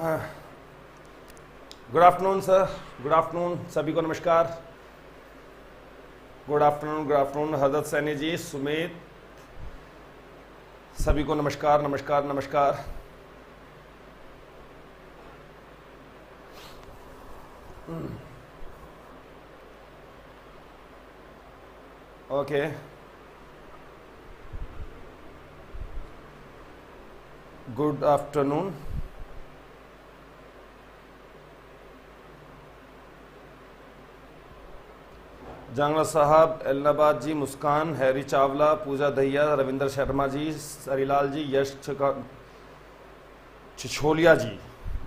Good afternoon sir, good afternoon सभी को नमस्कार। गुड आफ्टरनून हजरत सैनी जी, सुमित, सभी को नमस्कार नमस्कार नमस्कार। Okay, good afternoon. Jangla Sahab, Ellenabad ji, Muskan, Harry Chawla, Pooja Dahiya, Ravinder Sharma ji, Sarilal ji, Yash Chhichholiya ji,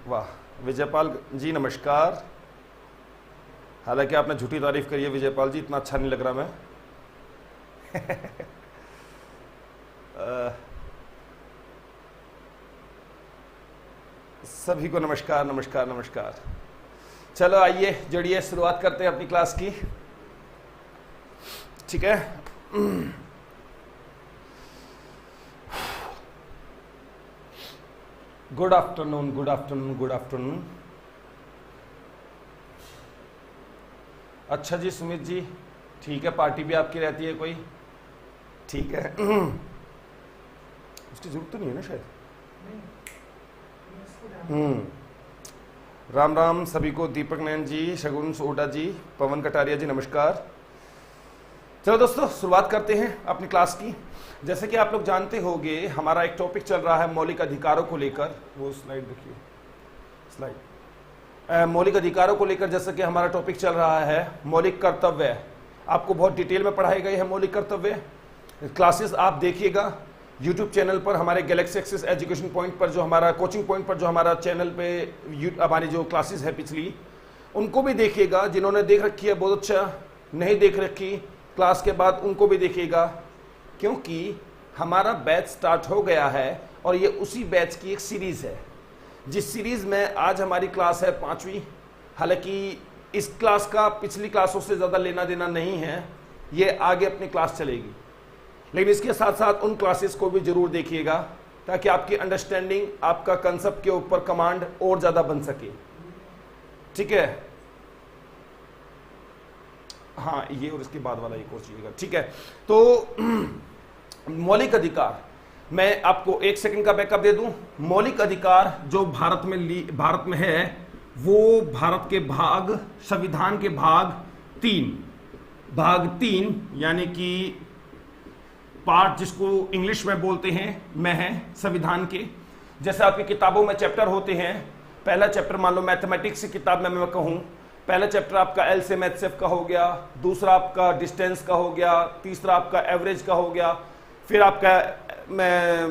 वाह। विजयपाल जी नमस्कार। हालांकि आपने झूठी तारीफ करी है विजयपाल जी, इतना अच्छा नहीं लग रहा मैं। सभी को नमस्कार नमस्कार नमस्कार। चलो आइए जुड़िए, शुरुआत करते हैं अपनी क्लास की। ठीक है, good afternoon good afternoon good afternoon. अच्छा जी सुमित जी, ठीक है, पार्टी भी आपकी रहती है कोई? ठीक है, उसकी जरूरत तो नहीं है ना शायद। राम राम सभी को। दीपक नयन जी, शगुन सोडा जी, पवन कटारिया जी नमस्कार। चलो दोस्तों, शुरुआत करते हैं अपनी क्लास की। जैसे कि आप लोग जानते होंगे, हमारा एक टॉपिक चल रहा है मौलिक अधिकारों को लेकर। वो स्लाइड देखिए, स्लाइड मौलिक अधिकारों को लेकर जैसे कि हमारा टॉपिक चल रहा है मौलिक कर्तव्य। आपको बहुत डिटेल में पढ़ाए गए हैं मौलिक कर्तव्य। क्लासेस आप देखिएगा यूट्यूब चैनल पर, हमारे गैलेक्सी एक्सेस एजुकेशन पॉइंट पर, जो हमारा कोचिंग पॉइंट पर जो हमारा चैनल पे हमारी जो क्लासेस है पिछली, उनको भी देखिएगा। जिन्होंने देख रखी है बहुत अच्छा, नहीं देख रखी क्लास के बाद उनको भी देखिएगा, क्योंकि हमारा बैच स्टार्ट हो गया है और ये उसी बैच की एक सीरीज है, जिस सीरीज में आज हमारी क्लास है 5वीं। हालांकि इस क्लास का पिछली क्लासों से ज़्यादा लेना देना नहीं है, ये आगे अपनी क्लास चलेगी, लेकिन इसके साथ साथ उन क्लासेस को भी जरूर देखिएगा ताकि आपकी अंडरस्टैंडिंग, आपका कंसेप्ट के ऊपर कमांड और ज़्यादा बन सके। ठीक है, हाँ, ये और इसके बाद वाला एक और चीज़। ठीक है, तो मौलिक अधिकार, मैं आपको एक सेकंड का बैकअप दे दूं। मौलिक अधिकार जो भारत में है, वो भारत के संविधान के भाग 3 यानी कि पार्ट जिसको इंग्लिश में बोलते हैं में है संविधान के। जैसे आपकी किताबों में चैप्टर होते हैं, पहला चैप्टर मान लो मैथमेटिक्स की किताब में मैं कहूँ, पहला चैप्टर आपका एल से मैथ सेफ का हो गया, दूसरा आपका डिस्टेंस का हो गया, तीसरा आपका एवरेज का हो गया, फिर आपका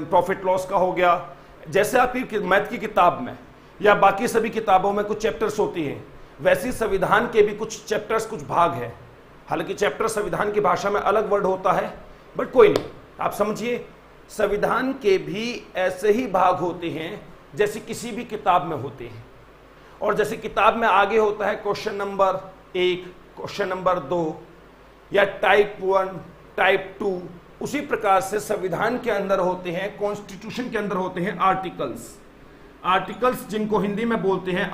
प्रॉफिट लॉस का हो गया। जैसे आपकी मैथ की किताब में या बाकी सभी किताबों में कुछ चैप्टर्स होती हैं, वैसे संविधान के भी कुछ चैप्टर्स, कुछ भाग है। हालांकि चैप्टर संविधान की भाषा में अलग वर्ड होता है, बट कोई नहीं, आप समझिए, संविधान के भी ऐसे ही भाग होते हैं जैसे किसी भी किताब में होते हैं। और जैसे किताब में आगे होता है क्वेश्चन नंबर 1, क्वेश्चन नंबर 2 या टाइप 1, टाइप 2, उसी प्रकार से संविधान के अंदर होते हैं, कॉन्स्टिट्यूशन के अंदर होते हैं आर्टिकल्स जिनको हिंदी में बोलते हैं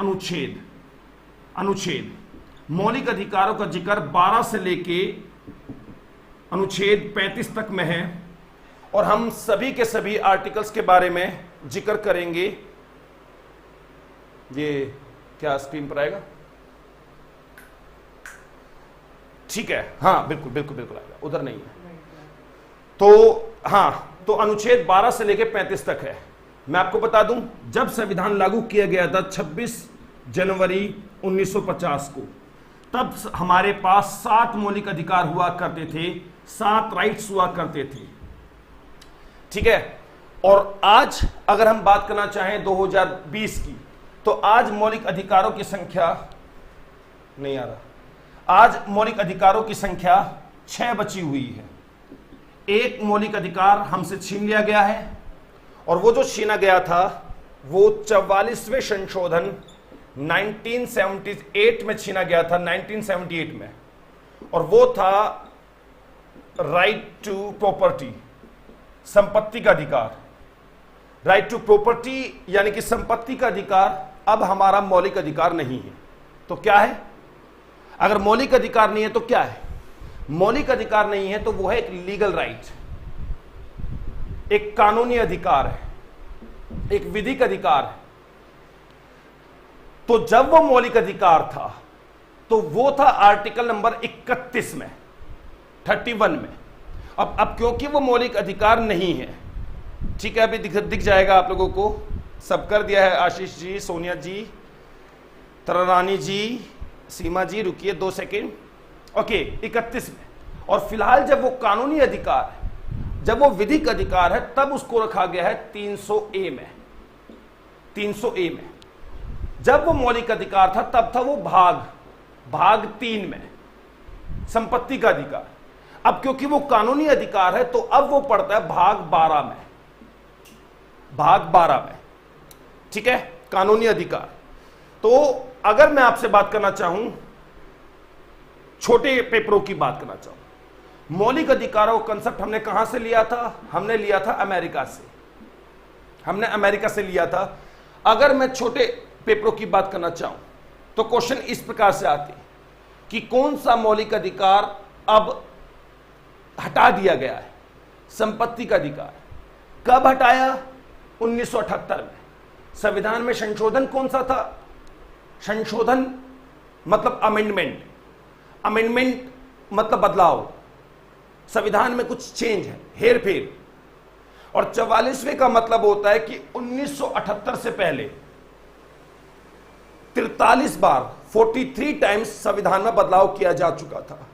अनुच्छेद। मौलिक अधिकारों का जिक्र 12 से लेके अनुच्छेद 35 तक में है, और हम सभी के सभी आर्टिकल्स के बारे में जिक्र करेंगे। ये क्या स्क्रीन पर आएगा? ठीक है, हाँ बिल्कुल बिल्कुल बिल्कुल आएगा, उधर नहीं है। तो हाँ, तो अनुच्छेद 12 से लेकर 35 तक है। मैं आपको बता दूं, जब संविधान लागू किया गया था 26 जनवरी 1950 को, तब हमारे पास 7 मौलिक अधिकार हुआ करते थे, 7 राइट्स हुआ करते थे। ठीक है, और आज अगर हम बात करना चाहें 2020 की, तो आज मौलिक अधिकारों की संख्या नहीं आ रहा, आज मौलिक अधिकारों की संख्या 6 बची हुई है। एक मौलिक अधिकार हमसे छीन लिया गया है, और वो जो छीना गया था वो 44वें संशोधन 1978 में छीना गया था, 1978 में, और वो था राइट टू प्रॉपर्टी, संपत्ति का अधिकार। राइट टू प्रॉपर्टी यानी कि संपत्ति का अधिकार अब हमारा मौलिक अधिकार नहीं है। तो क्या है? अगर मौलिक अधिकार नहीं है तो क्या है? मौलिक अधिकार नहीं है तो वो है एक लीगल राइट, एक कानूनी अधिकार है, एक विधिक अधिकार है। तो जब वो मौलिक अधिकार था तो वो था आर्टिकल नंबर 31 में, 31 में। अब क्योंकि वो मौलिक अधिकार नहीं है, ठीक है, अभी दिख जाएगा आप लोगों को, सब कर दिया है आशीष जी, सोनिया जी, तरानी जी, सीमा जी, रुकिए 2 सेकेंड। ओके, 31 में। और फिलहाल जब वो कानूनी अधिकार है, जब वो विधिक अधिकार है, तब उसको रखा गया है 300A में। 300A में जब वो मौलिक अधिकार था तब था वो भाग 3 में, संपत्ति का अधिकार। अब क्योंकि वो कानूनी अधिकार है तो अब वो पड़ता है भाग 12 में, भाग 12 में, ठीक है, कानूनी अधिकार। तो अगर मैं आपसे बात करना चाहूं, छोटे पेपरों की बात करना चाहूं, मौलिक अधिकारों का कंसेप्ट हमने कहां से लिया था? हमने लिया था अमेरिका से, हमने अमेरिका से लिया था। अगर मैं छोटे पेपरों की बात करना चाहूं तो क्वेश्चन इस प्रकार से आते कि कौन सा मौलिक अधिकार अब हटा दिया गया है? संपत्ति का अधिकार। कब हटाया? 1978 में। संविधान में संशोधन कौन सा था? संशोधन मतलब अमेंडमेंट, अमेंडमेंट मतलब बदलाव, संविधान में कुछ चेंज है, हेरफेर। और 44वें का मतलब होता है कि 1978 से पहले 43 बार, 43 टाइम्स संविधान में बदलाव किया जा चुका था।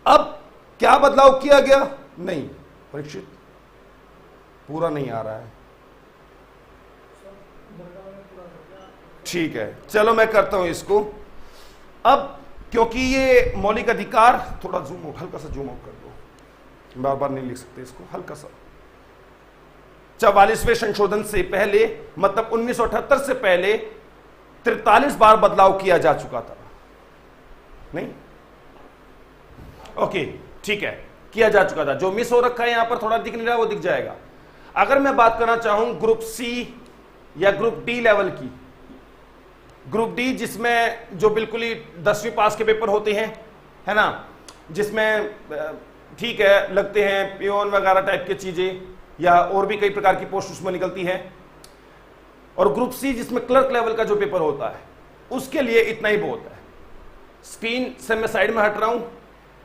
अब क्या बदलाव किया गया? नहीं, परीक्षित पूरा नहीं आ रहा है, ठीक है, चलो मैं करता हूं इसको। अब क्योंकि ये मौलिक अधिकार, थोड़ा जूम आउट, हल्का सा जूम आउट कर दो, बार बार नहीं लिख सकते इसको, हल्का सा। 44वें संशोधन से पहले मतलब 1978 से पहले 43 बार बदलाव किया जा चुका था। नहीं, ओके, ठीक है, किया जा चुका था। जो मिस हो रखा है यहां पर थोड़ा दिख नहीं रहा, वो दिख जाएगा। अगर मैं बात करना चाहूं ग्रुप सी या ग्रुप डी लेवल की, ग्रुप डी जिसमें जो बिल्कुल ही 10वीं पास के पेपर होते हैं, है ना, जिसमें ठीक है लगते हैं पियोन वगैरह टाइप की चीजें, या और भी कई प्रकार की पोस्ट उसमें निकलती है। और ग्रुप सी जिसमें क्लर्क लेवल का जो पेपर होता है, उसके लिए इतना ही बहुत है। स्क्रीन से मैं साइड में हट रहा हूं,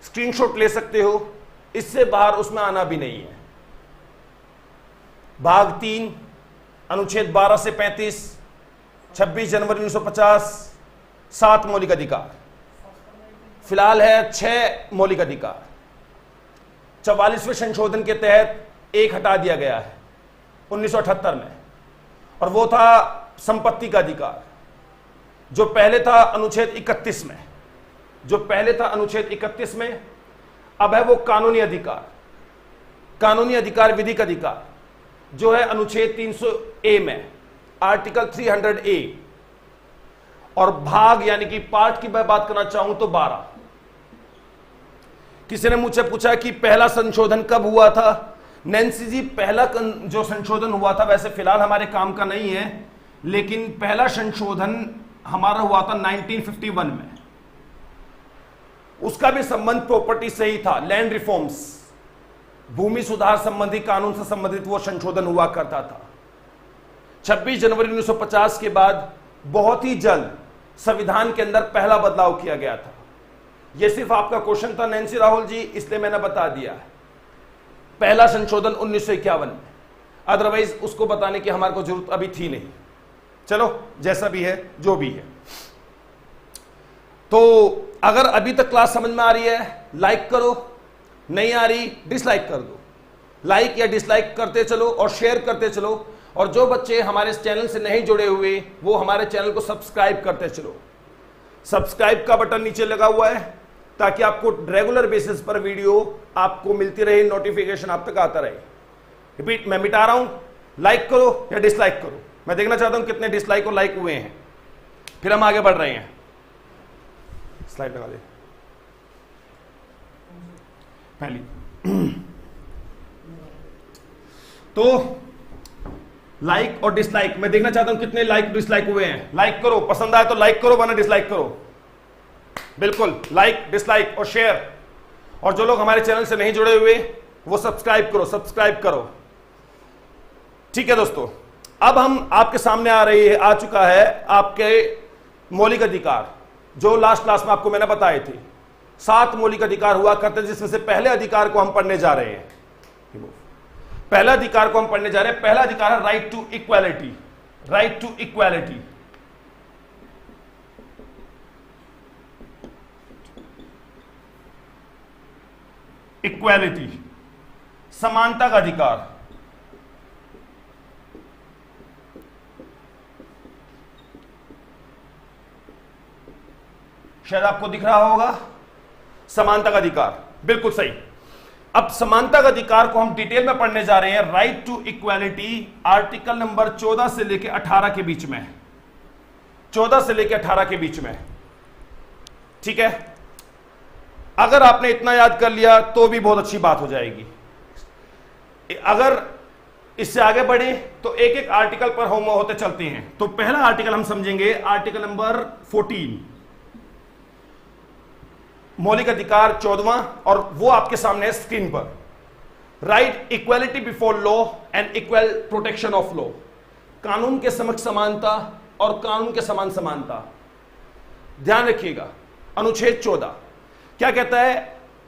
स्क्रीनशॉट ले सकते हो, इससे बाहर उसमें आना भी नहीं है। भाग 3 अनुच्छेद 12 से 35, 26 जनवरी 1950, 7 मौलिक अधिकार, फिलहाल है 6 मौलिक अधिकार। 44वें संशोधन के तहत एक हटा दिया गया है 1978 में, और वो था संपत्ति का अधिकार, जो पहले था अनुच्छेद 31 में, जो पहले था अनुच्छेद 31 में, अब है वो कानूनी अधिकार। कानूनी अधिकार, विधिक अधिकार, जो है अनुच्छेद 300A में, आर्टिकल 300A। और भाग यानी कि पार्ट की मैं बात करना चाहूं तो 12। किसी ने मुझसे पूछा कि पहला संशोधन कब हुआ था? नैन्सी जी, पहला जो संशोधन हुआ था, वैसे फिलहाल हमारे काम का नहीं है, लेकिन पहला संशोधन हमारा हुआ था 1951 में। उसका भी संबंध प्रॉपर्टी से ही था, लैंड रिफॉर्म्स, भूमि सुधार संबंधी कानून से संबंधित वो संशोधन हुआ करता था। 26 जनवरी 1950 के बाद बहुत ही जल्द संविधान के अंदर पहला बदलाव किया गया था। यह सिर्फ आपका क्वेश्चन था नैन्सी राहुल जी, इसलिए मैंने बता दिया है। पहला संशोधन 1951 में, अदरवाइज उसको बताने की हमारे को जरूरत अभी थी नहीं। चलो जैसा भी है, जो भी है। तो अगर अभी तक क्लास समझ में आ रही है, लाइक करो, नहीं आ रही डिसलाइक कर दो। लाइक या डिसलाइक करते चलो और शेयर करते चलो। और जो बच्चे हमारे चैनल से नहीं जुड़े हुए, वो हमारे चैनल को सब्सक्राइब करते चलो। सब्सक्राइब का बटन नीचे लगा हुआ है, ताकि आपको रेगुलर बेसिस पर वीडियो आपको मिलती रहे, नोटिफिकेशन आप तक आता रहे। रिपीट, मैं मिटा रहा हूं, लाइक करो या डिसलाइक करो। मैं देखना चाहता हूं कितने डिसलाइक और लाइक हुए हैं, फिर हम आगे बढ़ रहे हैं। स्लाइड लगा दे पहली। तो लाइक और डिसलाइक, मैं देखना चाहता हूं कितने लाइक डिसलाइक हुए हैं। लाइक करो, पसंद आए तो लाइक करो, वरना डिसलाइक करो। बिल्कुल, लाइक डिसलाइक और शेयर। और जो लोग हमारे चैनल से नहीं जुड़े हुए वो सब्सक्राइब करो, सब्सक्राइब करो। ठीक है दोस्तों, अब हम आपके सामने आ चुका है आपके मौलिक अधिकार, जो लास्ट क्लास में आपको मैंने बताए थे। 7 मौलिक अधिकार हुआ करते, जिसमें से पहले अधिकार को हम पढ़ने जा रहे हैं। पहला अधिकार को हम पढ़ने जा रहे हैं। पहला अधिकार है right to equality. Right to equality, equality, समानता का अधिकार। शायद आपको दिख रहा होगा, समानता का अधिकार, बिल्कुल सही। अब समानता का अधिकार को हम डिटेल में पढ़ने जा रहे हैं। Right to equality article number 14 से लेकर 18 के बीच में, 14 से लेकर 18 के बीच में। ठीक है, अगर आपने इतना याद कर लिया तो भी बहुत अच्छी बात हो जाएगी। अगर इससे आगे बढ़े तो एक एक आर्टिकल पर हम होते चलते हैं। तो पहला आर्टिकल हम समझेंगे, आर्टिकल नंबर 14, मौलिक अधिकार 14वां, और वो आपके सामने है स्क्रीन पर। Right equality before law and equal protection of law, कानून के समक्ष समानता और कानून के समान समानता। ध्यान रखिएगा, अनुच्छेद 14 क्या कहता है?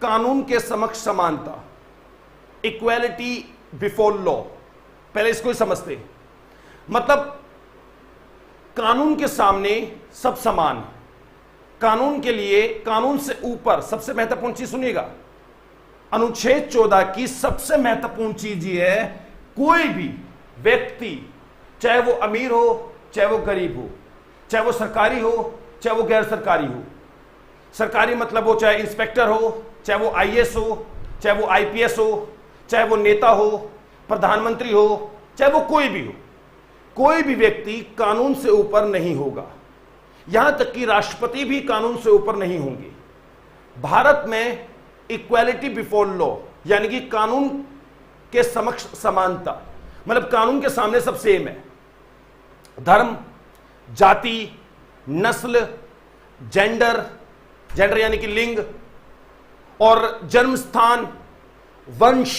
कानून के समक्ष समानता, इक्वालिटी बिफोर लॉ। पहले इसको ही समझते, मतलब कानून के सामने सब समान। कानून के लिए, कानून से ऊपर सबसे महत्वपूर्ण चीज सुनिएगा, अनुच्छेद 14 की सबसे महत्वपूर्ण चीज ये है, कोई भी व्यक्ति, चाहे वो अमीर हो चाहे वो गरीब हो, चाहे वो सरकारी हो चाहे वो गैर सरकारी हो, सरकारी मतलब वो चाहे इंस्पेक्टर हो, चाहे वो आईएएस हो, चाहे वो आईपीएस हो, चाहे वो नेता हो, प्रधानमंत्री हो, चाहे वो कोई भी हो, कोई भी व्यक्ति कानून से ऊपर नहीं होगा। यहां तक कि राष्ट्रपति भी कानून से ऊपर नहीं होंगे। भारत में इक्वालिटी बिफोर लॉ यानी कि कानून के समक्ष समानता, मतलब कानून के सामने सब सेम है। धर्म, जाति, नस्ल, जेंडर, जेंडर यानी कि लिंग, और जन्म स्थान, वंश,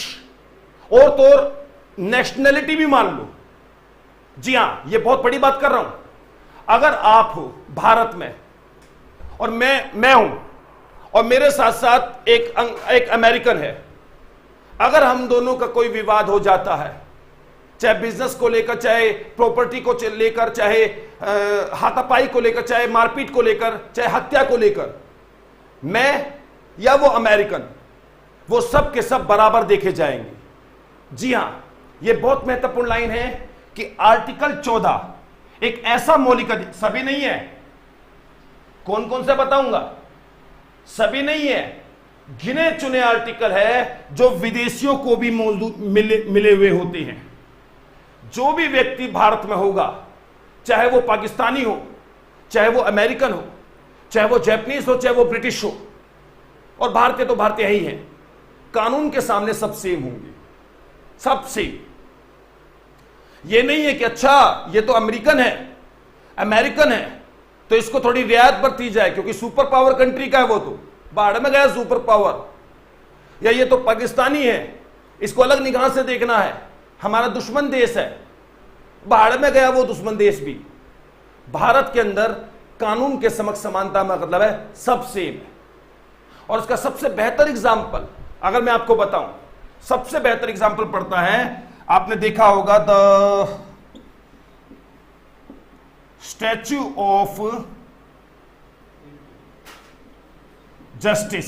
और तो नेशनलिटी भी मान लो। जी हां, यह बहुत बड़ी बात कर रहा हूं। अगर आप हो भारत में और मैं हूं और मेरे साथ साथ एक अमेरिकन है, अगर हम दोनों का कोई विवाद हो जाता है, चाहे बिजनेस को लेकर, चाहे प्रॉपर्टी को लेकर, चाहे हाथापाई को लेकर, चाहे मारपीट को लेकर, चाहे हत्या को लेकर, मैं या वो अमेरिकन, वो सब के सब बराबर देखे जाएंगे। जी हां, यह बहुत महत्वपूर्ण लाइन है कि आर्टिकल 14 एक ऐसा मौलिक अधिकार, सभी नहीं है, कौन कौन से बताऊंगा, सभी नहीं है, गिने चुने आर्टिकल है जो विदेशियों को भी मौजूद मिले हुए होते हैं। जो भी व्यक्ति भारत में होगा, चाहे वो पाकिस्तानी हो, चाहे वो अमेरिकन हो, चाहे वो जैपनीज हो, चाहे वो ब्रिटिश हो, और भारतीय तो भारतीय ही हैं, कानून के सामने सब सेम होंगे, सब सेम। ये नहीं है कि अच्छा ये तो अमेरिकन है तो इसको थोड़ी रियायत बरती जाए क्योंकि सुपर पावर कंट्री का है, वो तो बाहर में गया सुपर पावर, या ये तो पाकिस्तानी है इसको अलग निगाह से देखना है, हमारा दुश्मन देश है, बाहर में गया वो दुश्मन देश भी। भारत के अंदर कानून के समक्ष समानता का मतलब है सब सेम है। और उसका सबसे बेहतर एग्जाम्पल अगर मैं आपको बताऊं, सबसे बेहतर एग्जाम्पल पड़ता है, आपने देखा होगा द स्टैच्यू ऑफ जस्टिस,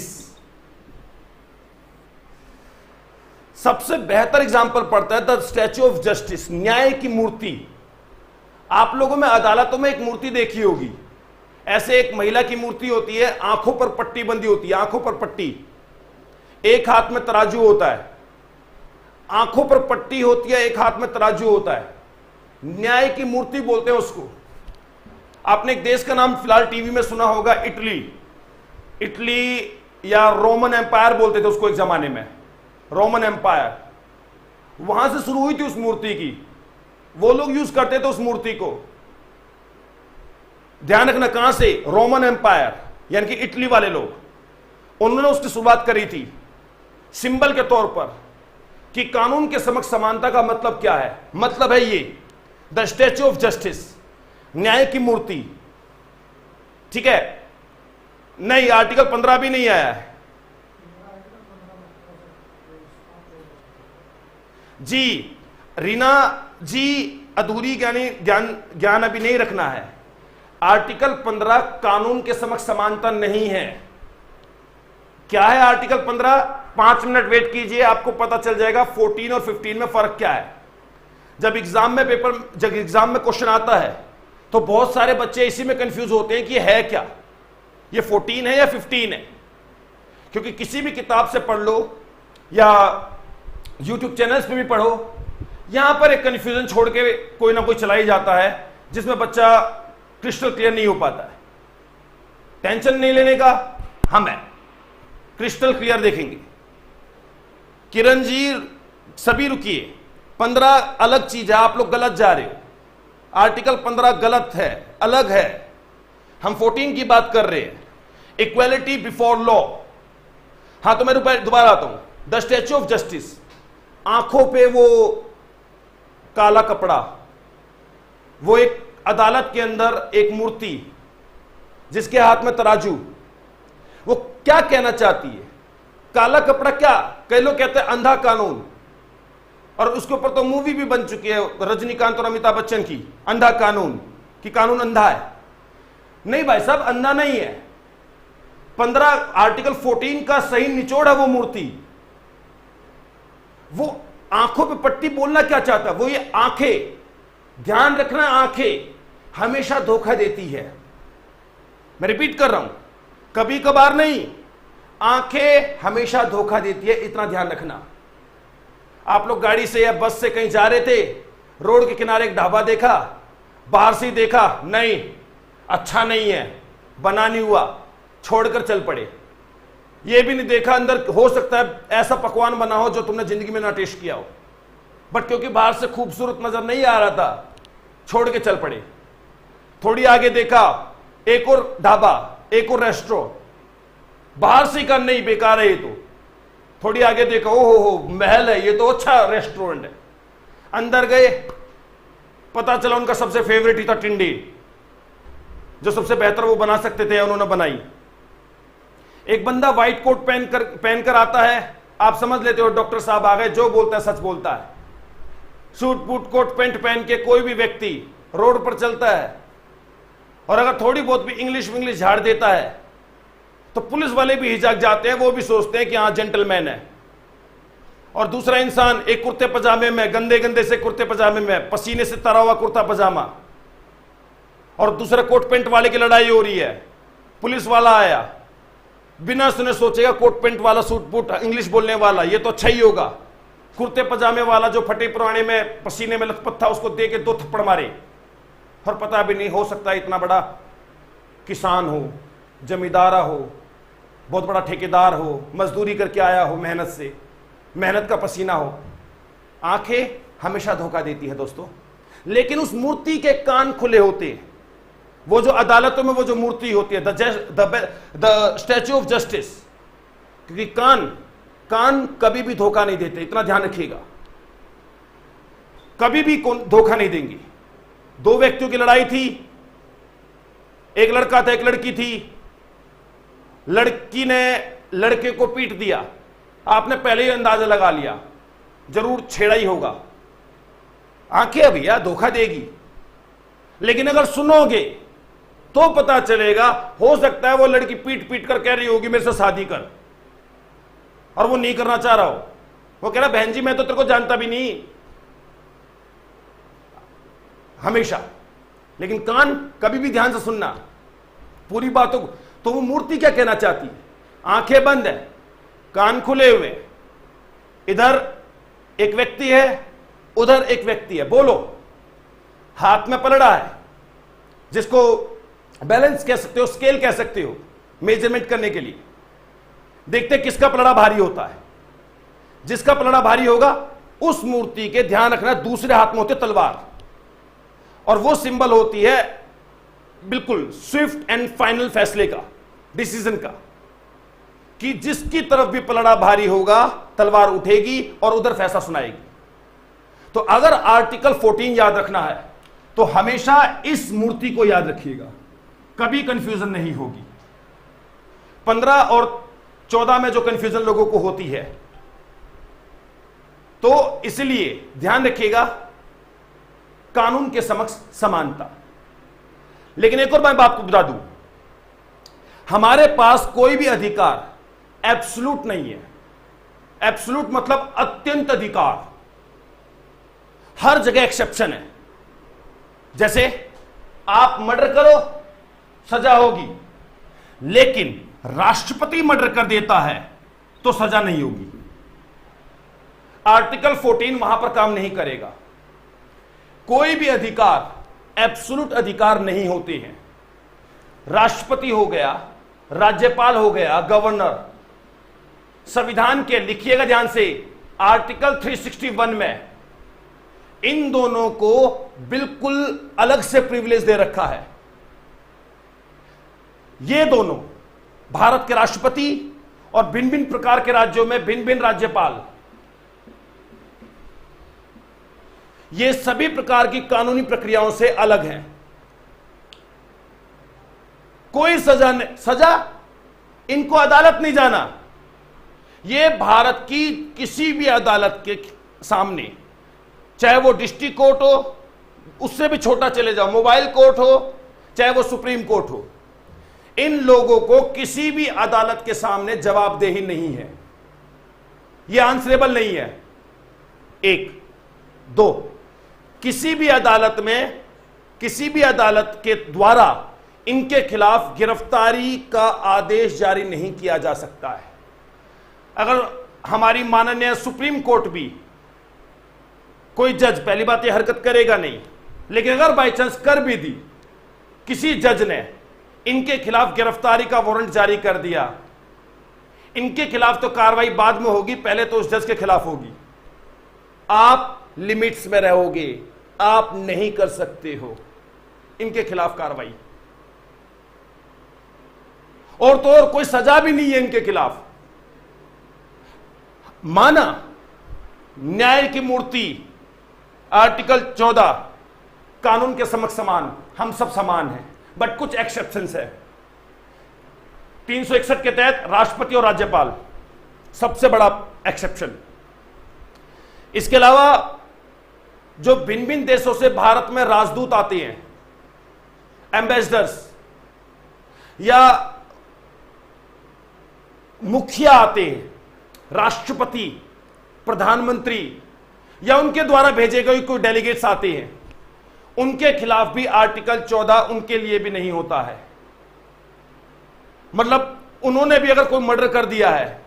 सबसे बेहतर एग्जाम्पल पड़ता है द स्टैच्यू ऑफ जस्टिस, न्याय की मूर्ति। आप लोगों में अदालतों में एक मूर्ति देखी होगी, ऐसे एक महिला की मूर्ति होती है, आंखों पर पट्टी बंधी होती है, आंखों पर पट्टी, एक हाथ में तराजू होता है, आंखों पर पट्टी होती है, एक हाथ में तराजू होता है, न्याय की मूर्ति बोलते हैं उसको। आपने एक देश का नाम फिलहाल टीवी में सुना होगा, इटली या रोमन एम्पायर बोलते थे उसको एक जमाने में, रोमन एम्पायर, वहां से शुरू हुई थी उस मूर्ति की। वो लोग यूज करते थे उस मूर्ति को। ध्यान रखना, कहां से? रोमन एम्पायर, यानी कि इटली वाले लोग। उन्होंने उसकी शुरुआत करी थी सिंबल के तौर पर कि कानून के समक्ष समानता का मतलब क्या है। मतलब है ये द स्टैच्यू ऑफ जस्टिस, न्याय की मूर्ति। ठीक है, नहीं आर्टिकल 15 भी नहीं आया है जी। रीना जी अधूरी ज्ञान अभी नहीं रखना है। आर्टिकल 15 कानून के समक्ष समानता नहीं है। क्या है आर्टिकल 15? 5 मिनट वेट कीजिए, आपको पता चल जाएगा 14 और 15 में फर्क क्या है। जब एग्जाम में क्वेश्चन आता है तो बहुत सारे बच्चे इसी में कंफ्यूज होते हैं कि है क्या, ये 14 है या 15 है। क्योंकि किसी भी किताब से पढ़ लो या YouTube चैनल्स पे भी पढ़ो, यहां पर एक कंफ्यूजन छोड़ के कोई ना कोई चला ही जाता है जिसमें बच्चा क्रिस्टल क्लियर नहीं हो पाता है। टेंशन नहीं लेने का, हम है क्रिस्टल क्लियर देखेंगे। किरण जी सभी रुकिए, 15 अलग चीज है, आप लोग गलत जा रहे हो। आर्टिकल 15 गलत है, अलग है। हम 14 की बात कर रहे हैं, इक्वालिटी बिफोर लॉ। हां तो मैं दोबारा आता हूं, द स्टैच्यू ऑफ जस्टिस, आंखों पे वो काला कपड़ा, वो एक अदालत के अंदर एक मूर्ति जिसके हाथ में तराजू, वो क्या कहना चाहती है? काला कपड़ा क्या? कई लोग कहते हैं अंधा कानून, और उसके ऊपर तो मूवी भी बन चुकी है रजनीकांत और अमिताभ बच्चन की, अंधा कानून, कि कानून अंधा है। नहीं भाई साहब, अंधा नहीं है। 15 आर्टिकल 14 का सही निचोड़ है वो मूर्ति। वो आंखों पे पट्टी बोलना क्या चाहता है? वो ये आंखें, ध्यान रखना, आंखें हमेशा धोखा देती है। मैं रिपीट कर रहा हूं, कभी कभार नहीं, आंखें हमेशा धोखा देती है, इतना ध्यान रखना। आप लोग गाड़ी से या बस से कहीं जा रहे थे, रोड के किनारे एक ढाबा देखा, बाहर से देखा नहीं अच्छा नहीं है, बना नहीं हुआ, छोड़कर चल पड़े। यह भी नहीं देखा अंदर हो सकता है ऐसा पकवान बना हो जो तुमने जिंदगी में ना टेस्ट किया हो, बट क्योंकि बाहर से खूबसूरत नजर नहीं आ रहा था, छोड़ के चल पड़े। थोड़ी आगे देखा एक और ढाबा, एक और रेस्टोरेंट, बाहर से कर नहीं बेकार है ये तो। थोड़ी आगे देखा, ओहो महल है, ये तो अच्छा रेस्टोरेंट है। अंदर गए, पता चला उनका सबसे फेवरेट ही था टिंडी, जो सबसे बेहतर वो बना सकते थे, उन्होंने बनाई। एक बंदा व्हाइट कोट पहनकर आता है, आप समझ लेते हो डॉक्टर साहब आ गए, जो बोलता है सच बोलता है। सूट बूट कोट पैंट पहन के कोई भी व्यक्ति रोड पर चलता है, और अगर थोड़ी बहुत भी इंग्लिश झाड़ देता है तो पुलिस वाले भी हिचक जाते हैं, वो भी सोचते हैं कि हाँ जेंटलमैन है। और दूसरा इंसान एक कुर्ते पजामे में, गंदे से कुर्ते पजामे में, पसीने से तरा हुआ कुर्ता पजामा, और दूसरा कोट पैंट वाले की लड़ाई हो रही है। पुलिस वाला आया, बिना सुने सोचेगा कोट पैंट वाला, सूट बूट इंग्लिश बोलने वाला, ये तो अच्छा ही होगा। कुर्ते पजामे वाला जो फटे पुराने में पसीने में लथपथ था, उसको दे के 2 थप्पड़ मारे। और पता भी नहीं, हो सकता है इतना बड़ा किसान हो, जमींदारा हो, बहुत बड़ा ठेकेदार हो, मजदूरी करके आया हो, मेहनत से, मेहनत का पसीना हो। आंखें हमेशा धोखा देती है दोस्तों। लेकिन उस मूर्ति के कान खुले होते हैं। वो जो अदालतों में वो जो मूर्ति होती है, द स्टैच्यू ऑफ जस्टिस, क्योंकि कान कभी भी धोखा नहीं देते, इतना ध्यान रखिएगा, कभी भी धोखा नहीं देंगे। 2 व्यक्तियों की लड़ाई थी, एक लड़का था, एक लड़की थी। लड़की ने लड़के को पीट दिया, आपने पहले ही अंदाजा लगा लिया जरूर छेड़ा ही होगा। आंखें भैया धोखा देगी, लेकिन अगर सुनोगे तो पता चलेगा, हो सकता है वो लड़की पीट पीट कर कह रही होगी मेरे से शादी कर, और वो नहीं करना चाह रहा हो। वो कह रहा बहन जी मैं तो तेरे को जानता भी नहीं, हमेशा। लेकिन कान कभी भी ध्यान से सुनना पूरी बातों को। तो वो मूर्ति क्या कहना चाहती है? आंखें बंद है, कान खुले हुए, इधर एक व्यक्ति है, उधर एक व्यक्ति है, बोलो। हाथ में पलड़ा है, जिसको बैलेंस कह सकते हो, स्केल कह सकते हो, मेजरमेंट करने के लिए। देखते किसका पलड़ा भारी होता है। जिसका पलड़ा भारी होगा उस मूर्ति के, ध्यान रखना, दूसरे हाथ में होते तलवार। और वो सिंबल होती है बिल्कुल स्विफ्ट एंड फाइनल फैसले का, डिसीजन का, कि जिसकी तरफ भी पलड़ा भारी होगा तलवार उठेगी और उधर फैसला सुनाएगी। तो अगर आर्टिकल 14 याद रखना है तो हमेशा इस मूर्ति को याद रखिएगा, कभी कंफ्यूजन नहीं होगी। 15 और 14 में जो कंफ्यूजन लोगों को होती है, तो इसलिए ध्यान रखिएगा कानून के समक्ष समानता। लेकिन एक और मैं आपको बता दूं, हमारे पास कोई भी अधिकार एब्सोल्यूट नहीं है। एब्सोल्यूट मतलब अत्यंत अधिकार, हर जगह एक्सेप्शन है। जैसे आप मर्डर करो सजा होगी, लेकिन राष्ट्रपति मर्डर कर देता है तो सजा नहीं होगी। आर्टिकल 14 वहां पर काम नहीं करेगा। कोई भी अधिकार एब्सोल्यूट अधिकार नहीं होते हैं। राष्ट्रपति हो गया, राज्यपाल हो गया, गवर्नर, संविधान के, लिखिएगा ध्यान से, आर्टिकल 361 में इन दोनों को बिल्कुल अलग से प्रिविलेज दे रखा है। ये दोनों भारत के राष्ट्रपति और भिन्न भिन्न प्रकार के राज्यों में भिन्न भिन्न राज्यपाल, ये सभी प्रकार की कानूनी प्रक्रियाओं से अलग हैं। कोई सजा इनको अदालत नहीं जाना। ये भारत की किसी भी अदालत के सामने, चाहे वो डिस्ट्रिक्ट कोर्ट हो, उससे भी छोटा चले जाओ, मोबाइल कोर्ट हो, चाहे वो सुप्रीम कोर्ट हो, इन लोगों को किसी भी अदालत के सामने जवाबदेही नहीं है। ये आंसरेबल नहीं है। एक, दो, किसी भी अदालत में, किसी भी अदालत के द्वारा इनके खिलाफ गिरफ्तारी का आदेश जारी नहीं किया जा सकता है। अगर हमारी माननीय सुप्रीम कोर्ट भी, कोई जज पहली बात ये हरकत करेगा नहीं, लेकिन अगर बाई चांस कर भी दी, किसी जज ने इनके खिलाफ गिरफ्तारी का वारंट जारी कर दिया, इनके खिलाफ तो कार्रवाई बाद में होगी, पहले तो उस जज के खिलाफ होगी। आप लिमिट्स में रहोगे, आप नहीं कर सकते हो इनके खिलाफ कार्रवाई, और तो और कोई सजा भी नहीं है इनके खिलाफ। माना न्याय की मूर्ति, आर्टिकल 14, कानून के समक्ष समान, हम सब समान हैं, बट कुछ एक्सेप्शंस है। 361 के तहत राष्ट्रपति और राज्यपाल सबसे बड़ा एक्सेप्शन। इसके अलावा जो भिन्न भिन्न देशों से भारत में राजदूत आते हैं, एम्बेसडर्स या मुखिया आते हैं, राष्ट्रपति, प्रधानमंत्री या उनके द्वारा भेजे गए कोई डेलीगेट्स आते हैं, उनके खिलाफ भी आर्टिकल 14 उनके लिए भी नहीं होता है। मतलब उन्होंने भी अगर कोई मर्डर कर दिया है।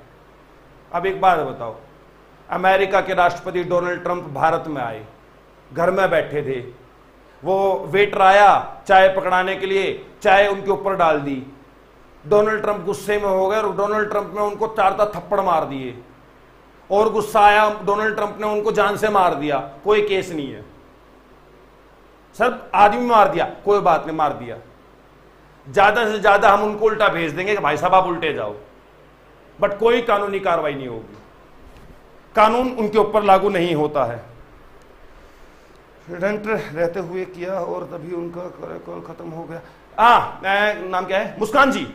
अब एक बात बताओ, अमेरिका के राष्ट्रपति डोनाल्ड ट्रंप भारत में आए, घर में बैठे थे, वो वेटर आया चाय पकड़ाने के लिए, चाय उनके ऊपर डाल दी, डोनाल्ड ट्रंप गुस्से में हो गए और डोनाल्ड ट्रंप ने उनको 4 थप्पड़ मार दिए, और गुस्सा आया, डोनाल्ड ट्रंप ने उनको जान से मार दिया, कोई केस नहीं है। सर आदमी मार दिया, कोई बात नहीं, मार दिया, ज्यादा से ज्यादा हम उनको उल्टा भेज देंगे कि भाई साहब आप उल्टे जाओ, बट कोई कानूनी कार्रवाई नहीं होगी, कानून उनके ऊपर लागू नहीं होता है। रहते हुए किया और तभी उनका कॉल खत्म हो गया। नाम क्या है, मुस्कान जी।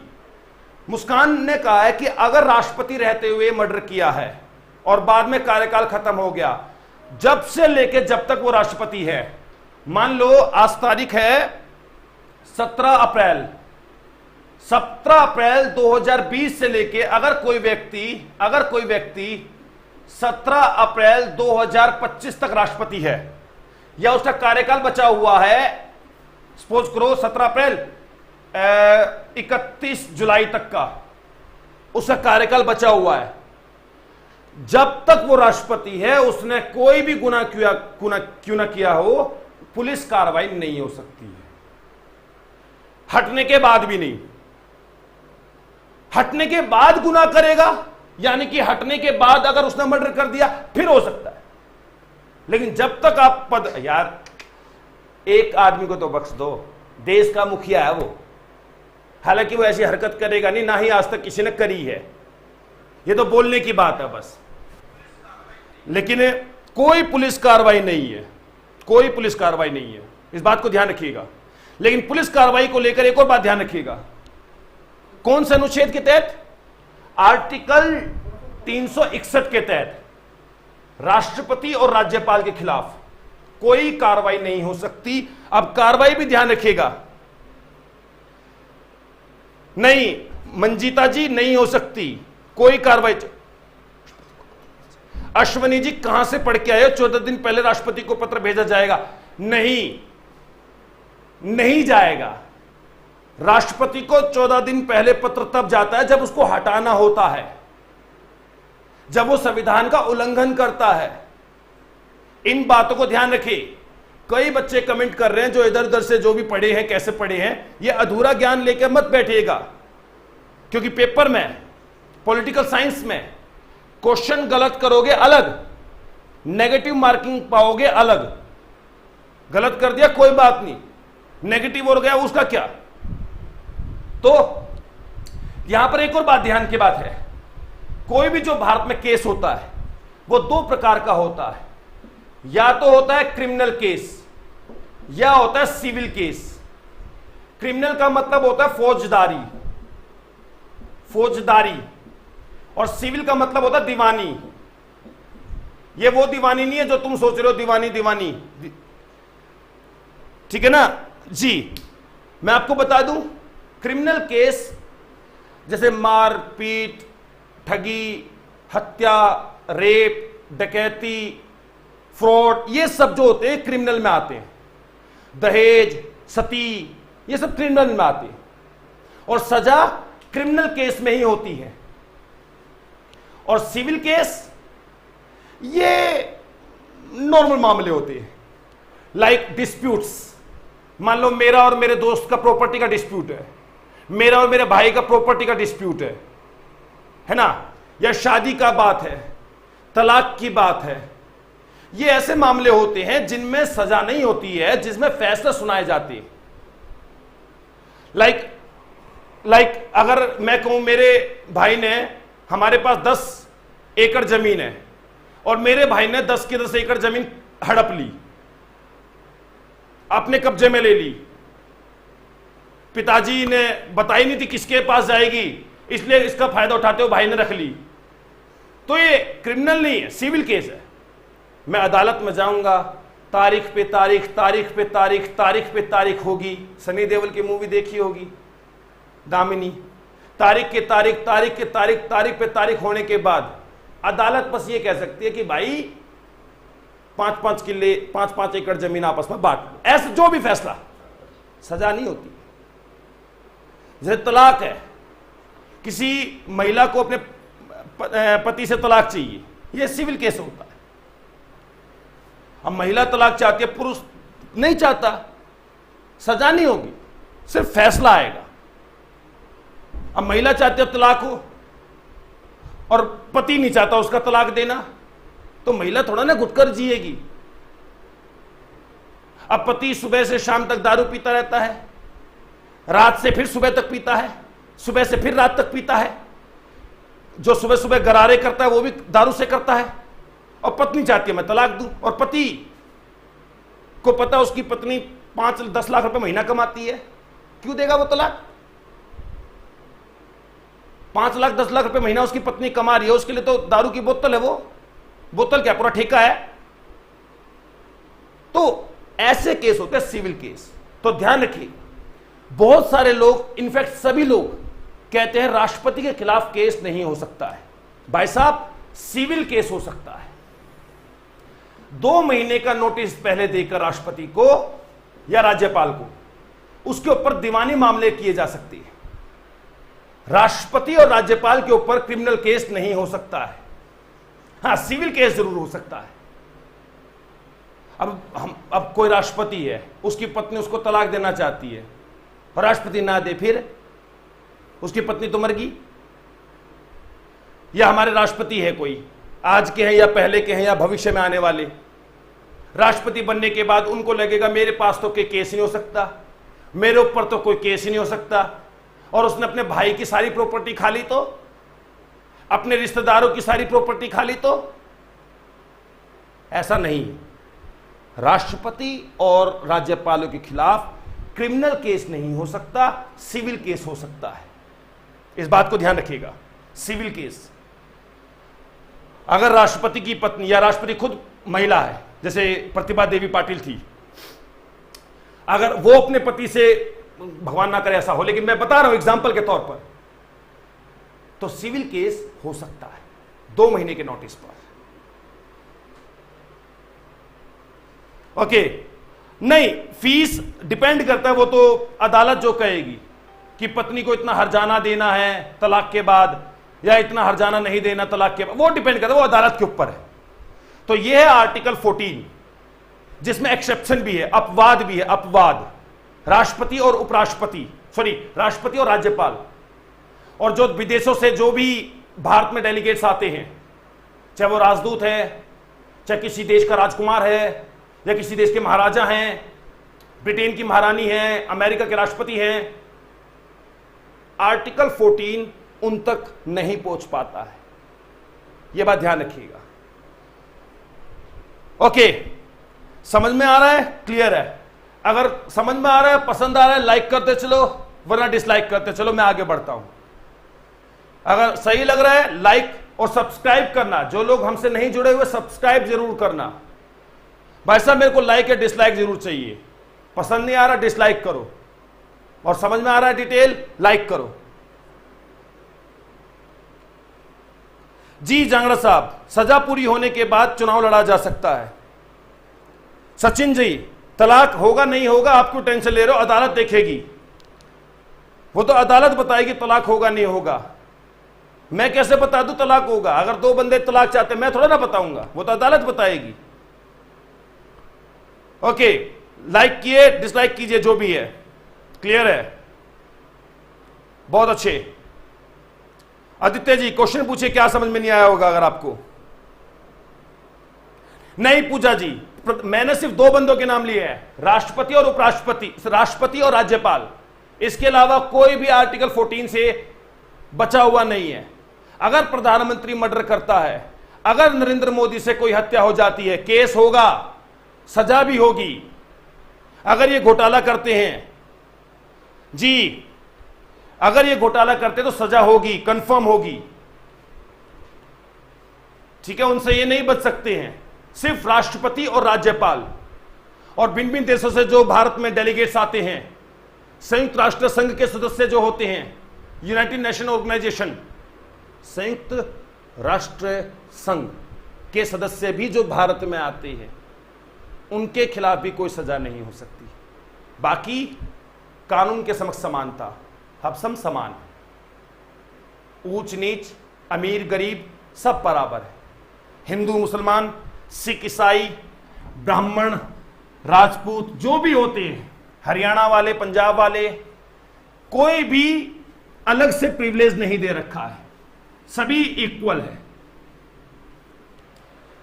मुस्कान ने कहा है कि अगर राष्ट्रपति रहते हुए मर्डर किया है और बाद में कार्यकाल खत्म हो गया, जब से लेके जब तक वो राष्ट्रपति है, मान लो आज तारीख है 17 अप्रैल 2020 से लेके अगर कोई व्यक्ति 17 अप्रैल 2025 तक राष्ट्रपति है, या उसका कार्यकाल बचा हुआ है, सपोज करो 17 अप्रैल 31 जुलाई तक का उसका कार्यकाल बचा हुआ है, जब तक वो राष्ट्रपति है उसने कोई भी गुनाह क्यों ना किया हो, पुलिस कार्रवाई नहीं हो सकती है। हटने के बाद भी नहीं। हटने के बाद गुनाह करेगा, यानी कि हटने के बाद अगर उसने मर्डर कर दिया फिर हो सकता है, लेकिन जब तक आप यार एक आदमी को तो बख्श दो, देश का मुखिया है वो, हालांकि वो ऐसी हरकत करेगा नहीं, ना ही आज तक किसी ने करी है, ये तो बोलने की बात है बस। लेकिन कोई पुलिस कार्रवाई नहीं है, कोई पुलिस कार्रवाई नहीं है, इस बात को ध्यान रखिएगा। लेकिन पुलिस कार्रवाई को लेकर एक और बात ध्यान रखिएगा, कौन से अनुच्छेद के तहत? आर्टिकल 361 के तहत राष्ट्रपति और राज्यपाल के खिलाफ कोई कार्रवाई नहीं हो सकती। अब कार्रवाई भी ध्यान रखिएगा, नहीं मंजीता जी नहीं हो सकती कोई कार्रवाई। अश्वनी जी कहां से पढ़ के आए? 14 दिन पहले राष्ट्रपति को पत्र भेजा जाएगा? नहीं, नहीं जाएगा। राष्ट्रपति को 14 दिन पहले पत्र तब जाता है जब उसको हटाना होता है, जब वो संविधान का उल्लंघन करता है। इन बातों को ध्यान रखिए। कई बच्चे कमेंट कर रहे हैं जो इधर उधर से जो भी पढ़े हैं, कैसे पढ़े हैं, ये अधूरा ज्ञान लेकर मत बैठिएगा, क्योंकि पेपर में, पॉलिटिकल साइंस में क्वेश्चन गलत करोगे अलग, नेगेटिव मार्किंग पाओगे अलग। गलत कर दिया कोई बात नहीं, नेगेटिव हो गया उसका क्या। तो यहां पर एक और बात ध्यान की बात है, कोई भी जो भारत में केस होता है वो दो प्रकार का होता है, या तो होता है क्रिमिनल केस या होता है सिविल केस। क्रिमिनल का मतलब होता है फौजदारी, फौजदारी, और सिविल का मतलब होता है दीवानी। ये वो दीवानी नहीं है जो तुम सोच रहे हो, दीवानी दीवानी, ठीक है ना जी। मैं आपको बता दूं, क्रिमिनल केस जैसे मार पीट, ठगी, हत्या, रेप, डकैती, फ्रॉड, ये सब जो होते हैं क्रिमिनल में आते हैं। दहेज, सती, ये सब क्रिमिनल में आते हैं, और सजा क्रिमिनल केस में ही होती है। और सिविल केस ये नॉर्मल मामले होते हैं, लाइक डिस्प्यूट्स। मान लो मेरा और मेरे दोस्त का प्रॉपर्टी का डिस्प्यूट है, मेरा और मेरे भाई का प्रॉपर्टी का डिस्प्यूट है ना, या शादी का बात है, तलाक की बात है। ये ऐसे मामले होते हैं जिनमें सजा नहीं होती है, जिसमें फैसला सुनाए जाते हैं। लाइक अगर मैं कहूं मेरे भाई ने, हमारे पास 10 एकड़ जमीन है और मेरे भाई ने 10 की 10 एकड़ जमीन हड़प ली, अपने कब्जे में ले ली, पिताजी ने बताई नहीं थी किसके पास जाएगी, इसलिए इसका फायदा उठाते हुए भाई ने रख ली, तो ये क्रिमिनल नहीं है, सिविल केस है। मैं अदालत में जाऊंगा, तारीख पे तारीख, तारीख पे तारीख, तारीख पे तारीख होगी। सनी देओल की मूवी देखी होगी दामिनी, तारीख के तारीख, तारीख के तारीख, तारीख पे तारीख होने के बाद अदालत बस ये कह सकती है कि भाई 5-5 किले, 5-5 एकड़ जमीन आपस में बांट लो, ऐसा जो भी फैसला, सजा नहीं होती। जैसे तलाक है, किसी महिला को अपने पति से तलाक चाहिए, यह सिविल केस होता है। अब महिला तलाक चाहती है, पुरुष नहीं चाहता, सजा नहीं होगी, सिर्फ फैसला आएगा। अब महिला चाहती है तलाक हो और पति नहीं चाहता उसका तलाक देना, तो महिला थोड़ा ना घुटकर जिएगी। अब पति सुबह से शाम तक दारू पीता रहता है, रात से फिर सुबह तक पीता है, सुबह से फिर रात तक पीता है, जो सुबह सुबह गरारे करता है वो भी दारू से करता है, और पत्नी चाहती है मैं तलाक दूं, और पति को पता उसकी पत्नी 5-10 लाख रुपए महीना कमाती है, क्यों देगा वो तलाक? 5 लाख 10 लाख रुपए महीना उसकी पत्नी कमा रही है, उसके लिए तो दारू की बोतल है, वो बोतल क्या पूरा ठेका है। तो ऐसे केस होते हैं सिविल केस। तो ध्यान रखिए, बहुत सारे लोग, इनफैक्ट सभी लोग कहते हैं राष्ट्रपति के खिलाफ केस नहीं हो सकता है। भाई साहब, सिविल केस हो सकता है। 2 महीने का नोटिस पहले देकर राष्ट्रपति को या राज्यपाल को उसके ऊपर दीवानी मामले किए जा सकते हैं। राष्ट्रपति और राज्यपाल के ऊपर क्रिमिनल केस नहीं हो सकता है, हां सिविल केस जरूर हो सकता है। अब कोई राष्ट्रपति है, उसकी पत्नी उसको तलाक देना चाहती है और राष्ट्रपति ना दे, फिर उसकी पत्नी तो मर गई। या हमारे राष्ट्रपति है कोई, आज के हैं या पहले के हैं या भविष्य में आने वाले, राष्ट्रपति बनने के बाद उनको लगेगा मेरे पास तो कोई केस नहीं हो सकता, मेरे ऊपर तो कोई केस ही नहीं हो सकता, और उसने अपने भाई की सारी प्रॉपर्टी खा ली तो, अपने रिश्तेदारों की सारी प्रॉपर्टी खा ली तो। ऐसा नहीं है। राष्ट्रपति और राज्यपालों के खिलाफ क्रिमिनल केस नहीं हो सकता, सिविल केस हो सकता है। इस बात को ध्यान रखिएगा, सिविल केस। अगर राष्ट्रपति की पत्नी या राष्ट्रपति खुद महिला है, जैसे प्रतिभा देवी पाटिल थी, अगर वो अपने पति से, भगवान ना करे ऐसा हो, लेकिन मैं बता रहा हूं एग्जांपल के तौर पर, तो सिविल केस हो सकता है 2 महीने के नोटिस पर। ओके, नहीं, फीस डिपेंड करता है, वो तो अदालत जो कहेगी कि पत्नी को इतना हर्जाना देना है तलाक के बाद या इतना हर्जाना नहीं देना तलाक के बाद, वो डिपेंड करता है, वो अदालत के ऊपर है। तो यह है आर्टिकल 14, जिसमें एक्सेप्शन भी है, अपवाद भी है। अपवाद राष्ट्रपति और उपराष्ट्रपति, सॉरी, राष्ट्रपति और राज्यपाल, और जो विदेशों से जो भी भारत में डेलीगेट्स आते हैं, चाहे वो राजदूत है, चाहे किसी देश का राजकुमार है, या किसी देश के महाराजा हैं, ब्रिटेन की महारानी है, अमेरिका के राष्ट्रपति हैं, आर्टिकल 14 उन तक नहीं पहुंच पाता है। यह बात ध्यान रखिएगा। ओके, समझ में आ रहा है? क्लियर है? अगर समझ में आ रहा है, पसंद आ रहा है, लाइक करते चलो, वरना डिसलाइक करते चलो, मैं आगे बढ़ता हूं। अगर सही लग रहा है, लाइक और सब्सक्राइब करना। जो लोग हमसे नहीं जुड़े हुए, सब्सक्राइब जरूर करना। भाई साहब, मेरे को लाइक या डिसलाइक जरूर चाहिए। पसंद नहीं आ रहा, डिसलाइक करो, और समझ में आ रहा है डिटेल, लाइक करो। जी जांगड़ा साहब, सजा पूरी होने के बाद चुनाव लड़ा जा सकता है। सचिन जी, तलाक होगा नहीं होगा, आप क्यों टेंशन ले रहे हो? अदालत देखेगी, वो तो अदालत बताएगी तलाक होगा नहीं होगा। मैं कैसे बता दूं तलाक होगा? अगर 2 बंदे तलाक चाहते, मैं थोड़ा ना बताऊंगा, वो तो अदालत बताएगी। ओके, लाइक किए, डिसलाइक कीजिए, जो भी है। क्लियर है? बहुत अच्छे। आदित्य जी, क्वेश्चन पूछिए, क्या समझ में नहीं आया होगा अगर आपको। नहीं पूजा जी, मैंने सिर्फ 2 बंदों के नाम लिए हैं, राष्ट्रपति और उपराष्ट्रपति, राष्ट्रपति और राज्यपाल। इसके अलावा कोई भी आर्टिकल 14 से बचा हुआ नहीं है। अगर प्रधानमंत्री मर्डर करता है, अगर नरेंद्र मोदी से कोई हत्या हो जाती है, केस होगा, सजा भी होगी। अगर ये घोटाला करते हैं जी, अगर ये घोटाला करते तो सजा होगी, कंफर्म होगी। ठीक है, उनसे ये नहीं बच सकते हैं। सिर्फ राष्ट्रपति और राज्यपाल, और भिन्न भिन्न देशों से जो भारत में डेलीगेट्स आते हैं, संयुक्त राष्ट्र संघ के सदस्य जो होते हैं, यूनाइटेड नेशन ऑर्गेनाइजेशन, संयुक्त राष्ट्र संघ के सदस्य भी जो भारत में आते हैं, उनके खिलाफ भी कोई सजा नहीं हो सकती। बाकी कानून के समक्ष समानता, हम सब समान, ऊंच नीच, अमीर गरीब सब बराबर है। हिंदू मुसलमान, सिख ईसाई, ब्राह्मण, राजपूत, जो भी होते हैं, हरियाणा वाले, पंजाब वाले, कोई भी अलग से प्रिविलेज नहीं दे रखा है। सभी इक्वल है,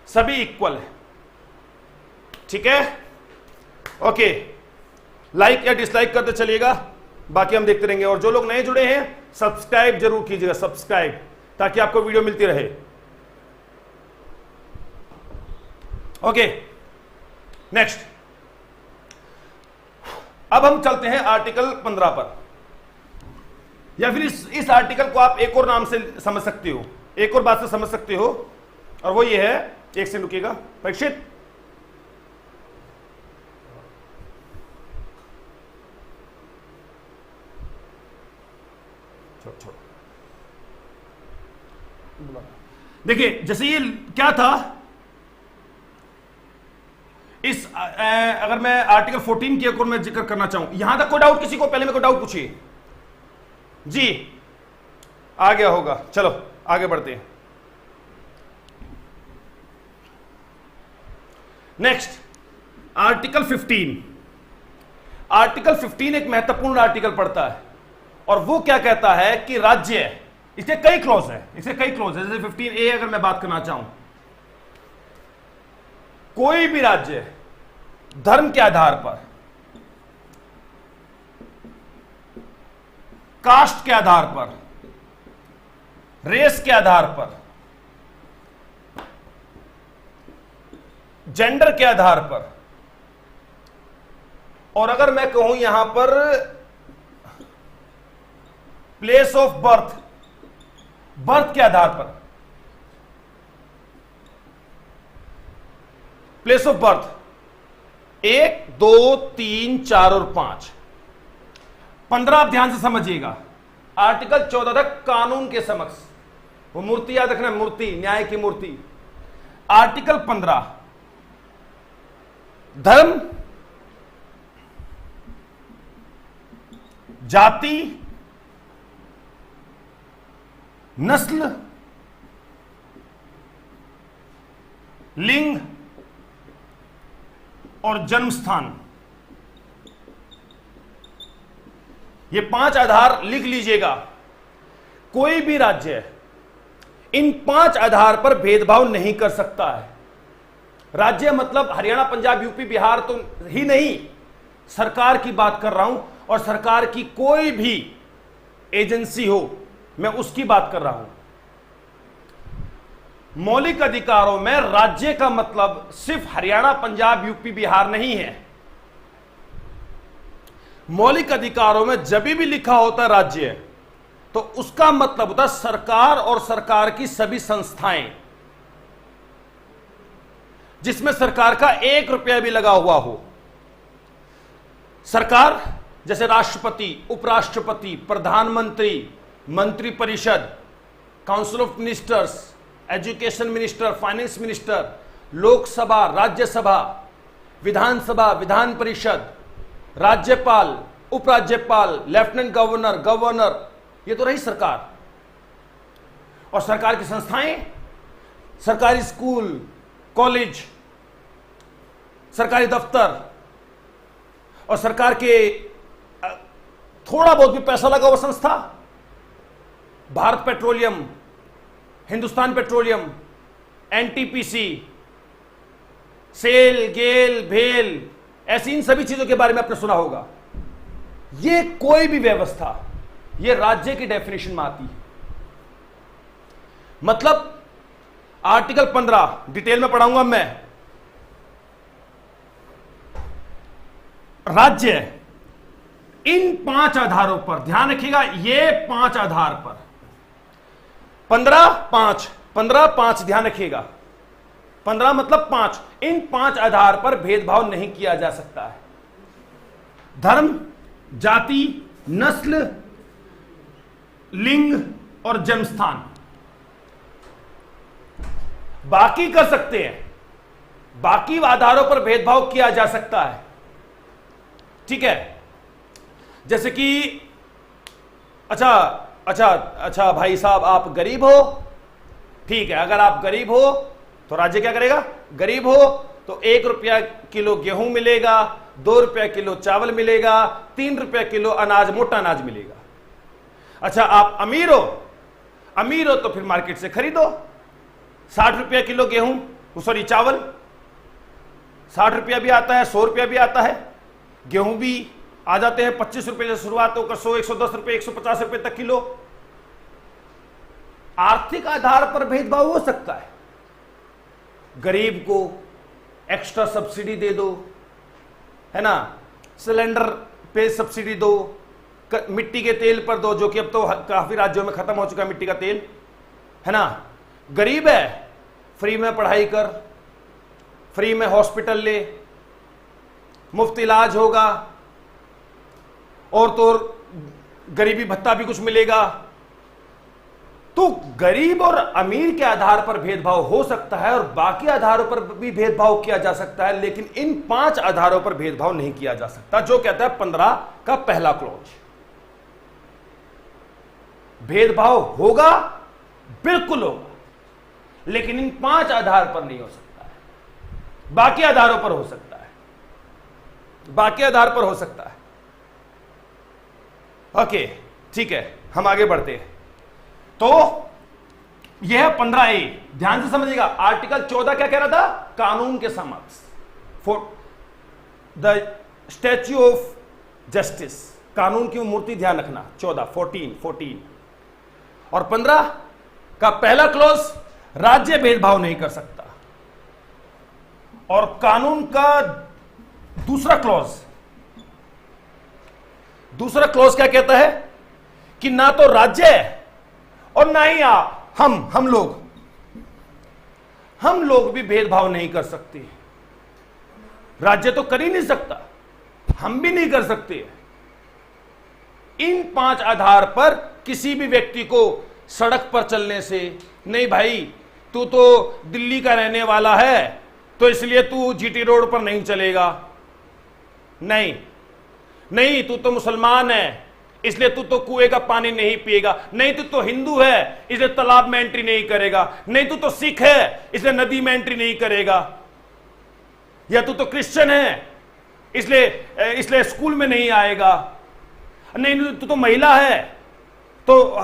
सभी इक्वल है। ठीक है? ओके, लाइक या डिसलाइक करते चलिएगा, बाकी हम देखते रहेंगे। और जो लोग नए जुड़े हैं, सब्सक्राइब जरूर कीजिएगा, सब्सक्राइब, ताकि आपको वीडियो मिलती रहे। Okay, next. अब हम चलते हैं आर्टिकल 15 पर, या फिर इस आर्टिकल को आप एक और नाम से समझ सकते हो, एक और बात से समझ सकते हो, और वो ये है, एक से रुकिएगा परीक्षित। देखिए, जैसे ये क्या था, इस अगर मैं आर्टिकल 14 की एक और मैं जिक्र करना चाहूं, यहां तक कोई डाउट किसी को? पहले मेरे को डाउट पूछिए जी, आ गया होगा। चलो आगे बढ़ते हैं। Next, article 15। आर्टिकल 15 एक महत्वपूर्ण आर्टिकल पड़ता है, और वो क्या कहता है कि राज्य, इसके कई क्लॉज है, इसके कई क्लॉज है। जैसे 15A अगर मैं बात करना चाहूं, कोई भी राज्य धर्म के आधार पर, कास्ट के आधार पर, रेस के आधार पर, जेंडर के आधार पर, और अगर मैं कहूं यहां पर प्लेस ऑफ बर्थ, बर्थ के आधार पर, प्लेस ऑफ बर्थ 1, 2, 3, 4 और 5, 15 आप ध्यान से समझिएगा। आर्टिकल 14 तक कानून के समक्ष, वो मूर्ति याद रखना, मूर्ति, न्याय की मूर्ति। आर्टिकल 15 धर्म, जाति, नस्ल, लिंग और जन्म स्थान, ये 5 आधार लिख लीजिएगा। कोई भी राज्य इन 5 आधार पर भेदभाव नहीं कर सकता है। राज्य मतलब हरियाणा, पंजाब, यूपी, बिहार तो ही नहीं, सरकार की बात कर रहा हूं, और सरकार की कोई भी एजेंसी हो, मैं उसकी बात कर रहा हूं। मौलिक अधिकारों में राज्य का मतलब सिर्फ हरियाणा, पंजाब, यूपी, बिहार नहीं है। मौलिक अधिकारों में जब भी लिखा होता है राज्य, तो उसका मतलब होता है सरकार और सरकार की सभी संस्थाएं, जिसमें सरकार का 1 रुपया भी लगा हुआ हो। सरकार जैसे राष्ट्रपति, उपराष्ट्रपति, प्रधानमंत्री, मंत्रिपरिषद, council of ministers, education minister, finance minister, Lok Sabha, Rajya Sabha, Vidhan Sabha, Vidhan Parishad, राज्यपाल, उपराज्यपाल, लेफ्टिनेंट गवर्नर, गवर्नर, ये तो रही सरकार। और सरकार की संस्थाएं, सरकारी स्कूल, कॉलेज, सरकारी दफ्तर, और सरकार के थोड़ा बहुत भी पैसा लगा हुआ संस्था, Bharat petroleum, Hindustan petroleum, NTPC, SAIL, GAIL, भेल, ऐसी इन सभी चीजों के बारे में आपने सुना होगा। ये कोई भी व्यवस्था, ये राज्य की डेफिनेशन में आती है। मतलब आर्टिकल 15 डिटेल में पढ़ाऊंगा मैं। राज्य इन 5 आधारों पर, ध्यान रखिएगा, ये 5 आधार पर, 15, 5, 15, 5, ध्यान रखिएगा, 15 मतलब 5, इन 5 आधार पर भेदभाव नहीं किया जा सकता है। धर्म, जाति, नस्ल, लिंग और जन्म स्थान। बाकी कर सकते हैं, बाकी आधारों पर भेदभाव किया जा सकता है, ठीक है। जैसे कि अच्छा भाई साहब, आप गरीब हो, ठीक है, अगर आप गरीब हो तो राज्य क्या करेगा? गरीब हो तो 1 रुपया किलो गेहूं मिलेगा, 2 रुपया किलो चावल मिलेगा, 3 रुपया किलो अनाज, मोटा अनाज मिलेगा। अच्छा, आप अमीर हो तो फिर मार्केट से खरीदो, 60 रुपया किलो गेहूं, सॉरी चावल, 60 रुपया भी आता है, 100 रुपया भी आता है, गेहूं भी आ जाते हैं 25 रुपए से शुरुआत होकर 100, 110 रुपए, 150 रुपए तक किलो। आर्थिक आधार पर भेदभाव हो सकता है। गरीब को एक्स्ट्रा सब्सिडी दे दो, है ना, सिलेंडर पे सब्सिडी दो, मिट्टी के तेल पर दो, जो कि अब तो काफी राज्यों में खत्म हो चुका है मिट्टी का तेल, है ना। गरीब है, फ्री में पढ़ाई कर, फ्री में हॉस्पिटल ले, मुफ्त इलाज होगा, और तो गरीबी भत्ता भी कुछ मिलेगा। तो गरीब और अमीर के आधार पर भेदभाव हो सकता है, और बाकी आधारों पर भी भेदभाव किया जा सकता है, लेकिन इन 5 आधारों पर भेदभाव नहीं किया जा सकता, जो कहता है 15 का पहला क्लॉज। भेदभाव होगा, बिल्कुल होगा, लेकिन इन 5 आधार पर नहीं हो सकता है, बाकी आधारों पर हो सकता है, बाकी आधार पर हो सकता है। ओके, ठीक है, हम आगे बढ़ते हैं। तो यह 15A, ध्यान से समझिएगा। आर्टिकल 14 क्या कह रहा था? कानून के समक्ष, द स्टैच्यू ऑफ जस्टिस, कानून की मूर्ति, ध्यान रखना, 14 और 15 का पहला क्लॉज, राज्य भेदभाव नहीं कर सकता। और कानून का दूसरा क्लॉज क्या कहता है कि ना तो राज्य और ना ही हम लोग भी भेदभाव नहीं कर सकते। राज्य तो कर ही नहीं सकता, हम भी नहीं कर सकते। इन 5 आधार पर किसी भी व्यक्ति को सड़क पर चलने से, नहीं भाई तू तो दिल्ली का रहने वाला है तो इसलिए तू जीटी रोड पर नहीं चलेगा, नहीं तू तो मुसलमान है इसलिए तू तो कुएं का पानी नहीं पिएगा, नहीं तू तो हिंदू है इसलिए तालाब में एंट्री नहीं करेगा, नहीं तू तो सिख है इसलिए नदी में एंट्री नहीं करेगा, या तू तो क्रिश्चियन है इसलिए स्कूल में नहीं आएगा, नहीं तू तो महिला है तो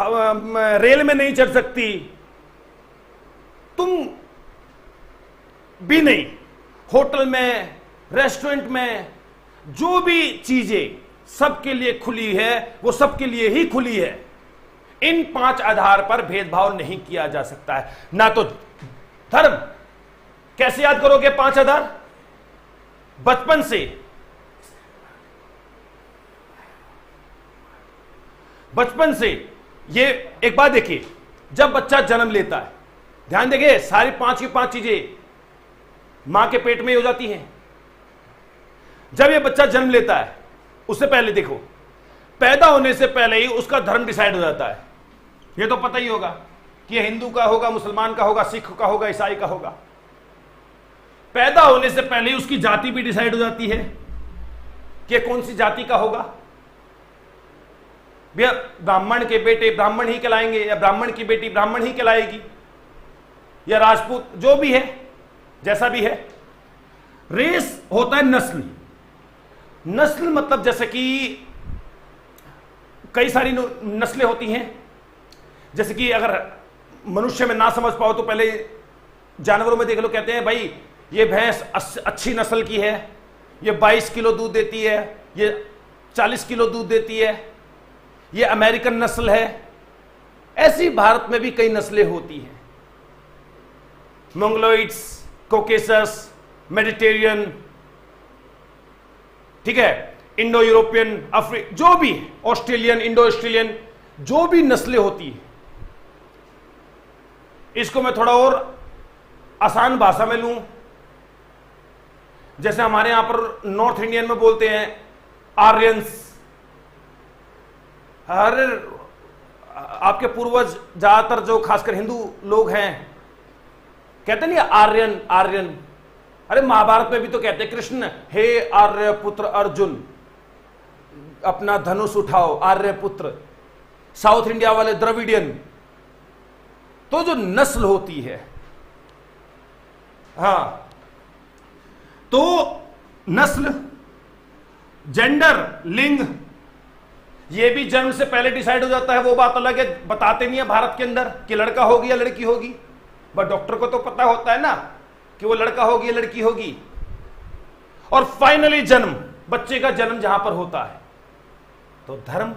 रेल में नहीं चढ़ सकती, तुम भी नहीं, होटल में, रेस्टोरेंट में, जो भी चीजें सबके लिए खुली है वो सबके लिए ही खुली है। इन 5 आधार पर भेदभाव नहीं किया जा सकता है। ना तो धर्म, कैसे याद करोगे 5 आधार? बचपन से ये एक बात देखिए, जब बच्चा जन्म लेता है, ध्यान देखिए, सारी 5 की 5 चीजें मां के पेट में हो जाती हैं। जब ये बच्चा जन्म लेता है उससे पहले देखो, पैदा होने से पहले ही उसका धर्म डिसाइड हो जाता है। ये तो पता ही होगा कि ये हिंदू का होगा, मुसलमान का होगा, सिख का होगा, ईसाई का होगा। पैदा होने से पहले ही उसकी जाति भी डिसाइड हो जाती है कि कौन सी जाति का होगा। भैया ब्राह्मण के बेटे ब्राह्मण ही कहलाएंगे, या ब्राह्मण की बेटी ब्राह्मण ही कहलाएगी, या राजपूत, जो भी है, जैसा भी है। रेस होता है नस्ल मतलब जैसे कि कई सारी नस्लें होती हैं। जैसे कि अगर मनुष्य में ना समझ पाओ तो पहले जानवरों में देख लो, कहते हैं भाई ये भैंस अच्छी नस्ल की है, ये 22 किलो दूध देती है, ये 40 किलो दूध देती है, ये अमेरिकन नस्ल है। ऐसी भारत में भी कई नस्लें होती हैं, मंगलोइड्स, कोकेसस, मेडिटेरियन, ठीक है, इंडो यूरोपियन, जो भी, ऑस्ट्रेलियन, इंडो ऑस्ट्रेलियन, जो भी नस्लें होती है। इसको मैं थोड़ा और आसान भाषा में लूं, जैसे हमारे यहां पर नॉर्थ इंडियन में बोलते हैं आर्यंस। हर आपके पूर्वज ज्यादातर जो खासकर हिंदू लोग हैं कहते नहीं आर्यन। अरे महाभारत में भी तो कहते हैं कृष्ण, हे आर्य पुत्र अर्जुन अपना धनुष उठाओ, आर्य पुत्र। साउथ इंडिया वाले द्रविडियन। तो जो नस्ल होती है, हां, तो नस्ल, जेंडर, लिंग, ये भी जन्म से पहले डिसाइड हो जाता है। वो बात अलग है, बताते नहीं है भारत के अंदर कि लड़का होगी या लड़की होगी, बट डॉक्टर को तो पता होता है ना कि वो लड़का होगी या लड़की होगी। और फाइनली जन्म, बच्चे का जन्म जहां पर होता है, तो धर्म,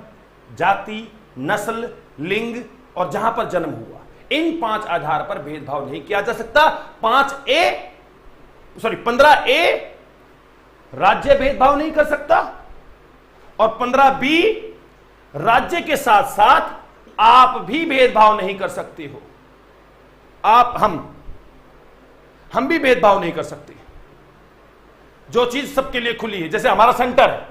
जाति, नस्ल, लिंग और जहां पर जन्म हुआ, इन 5 आधार पर भेदभाव नहीं किया जा सकता। 15A राज्य भेदभाव नहीं कर सकता, और 15B राज्य के साथ साथ आप भी भेदभाव नहीं कर सकते हो। हम भी भेदभाव नहीं कर सकते। जो चीज सबके लिए खुली है, जैसे हमारा सेंटर है,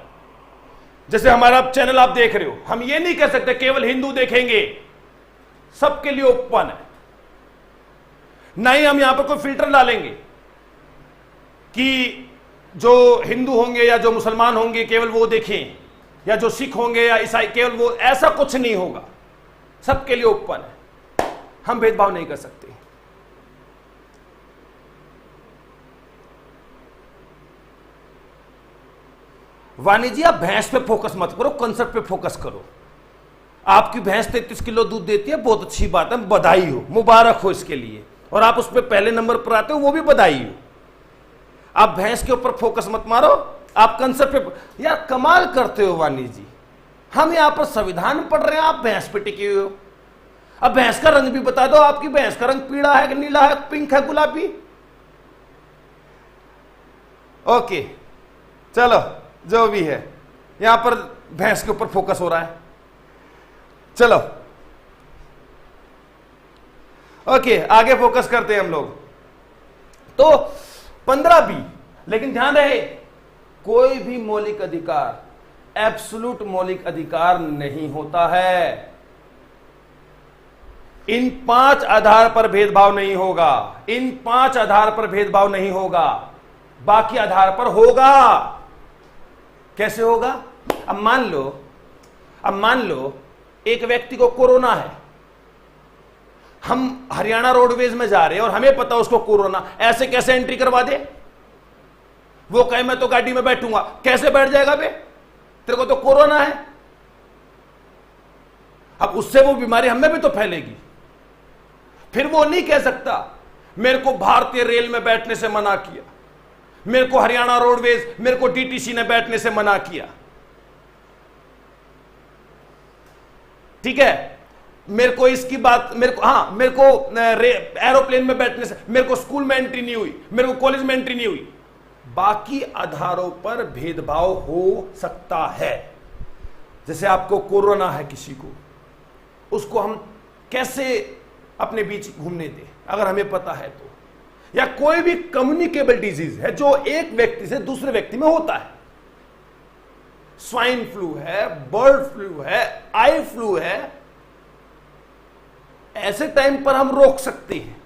जैसे हमारा चैनल आप देख रहे हो, हम ये नहीं कह सकते केवल हिंदू देखेंगे, सबके लिए ओपन है। ना ही हम यहां पर कोई फिल्टर डालेंगे कि जो हिंदू होंगे या जो मुसलमान होंगे केवल वो देखें, या जो सिख होंगे या ईसाई केवल वो, ऐसा कुछ नहीं होगा। सबके लिए ओपन है, हम भेदभाव नहीं कर सकते। वाणी जी, आप भैंस पे फोकस मत करो, कंसेप्ट पे फोकस करो। आपकी भैंस 33 किलो दूध देती है, बहुत अच्छी बात है, बधाई हो, मुबारक हो इसके लिए, और आप उस पर पहले नंबर पर आते हो, वो भी बधाई हो। आप भैंस के ऊपर फोकस मत मारो, आप कंसेप्ट पे यार कमाल करते हो वानी जी। हम यहां पर संविधान पढ़ रहे हैं, आप भैंस पे टिके हुए हो। अब भैंस का रंग भी बता दो, आपकी भैंस का रंग पीला है कि नीला है, पिंक है, गुलाबी? ओके चलो जो भी है, यहां पर भैंस के ऊपर फोकस हो रहा है। चलो ओके आगे फोकस करते हैं हम लोग। तो 15B, लेकिन ध्यान रहे कोई भी मौलिक अधिकार एब्सोल्यूट मौलिक अधिकार नहीं होता है। इन 5 आधार पर भेदभाव नहीं होगा, इन 5 आधार पर भेदभाव नहीं होगा, बाकी आधार पर होगा। कैसे होगा? अब मान लो एक व्यक्ति को कोरोना है, हम हरियाणा रोडवेज में जा रहे हैं और हमें पता उसको कोरोना, ऐसे कैसे एंट्री करवा दे? वो कहे मैं तो गाड़ी में बैठूंगा, कैसे बैठ जाएगा बे? तेरे को तो कोरोना है। अब उससे वो बीमारी हमें भी तो फैलेगी। फिर वो नहीं कह सकता मेरे को भारतीय रेल में बैठने से मना किया, मेरे को हरियाणा रोडवेज, मेरे को डीटीसी ने बैठने से मना किया, ठीक है, मेरे को इसकी बात, मेरे को एरोप्लेन में बैठने से, मेरे को स्कूल में एंट्री नहीं हुई, मेरे को कॉलेज में एंट्री नहीं हुई। बाकी आधारों पर भेदभाव हो सकता है। जैसे आपको कोरोना है किसी को, उसको हम कैसे अपने बीच घूमने दें अगर हमें पता है तो? या कोई भी कम्युनिकेबल डिजीज है जो एक व्यक्ति से दूसरे व्यक्ति में होता है, स्वाइन फ्लू है, बर्ड फ्लू है, आई फ्लू है, ऐसे टाइम पर हम रोक सकते हैं,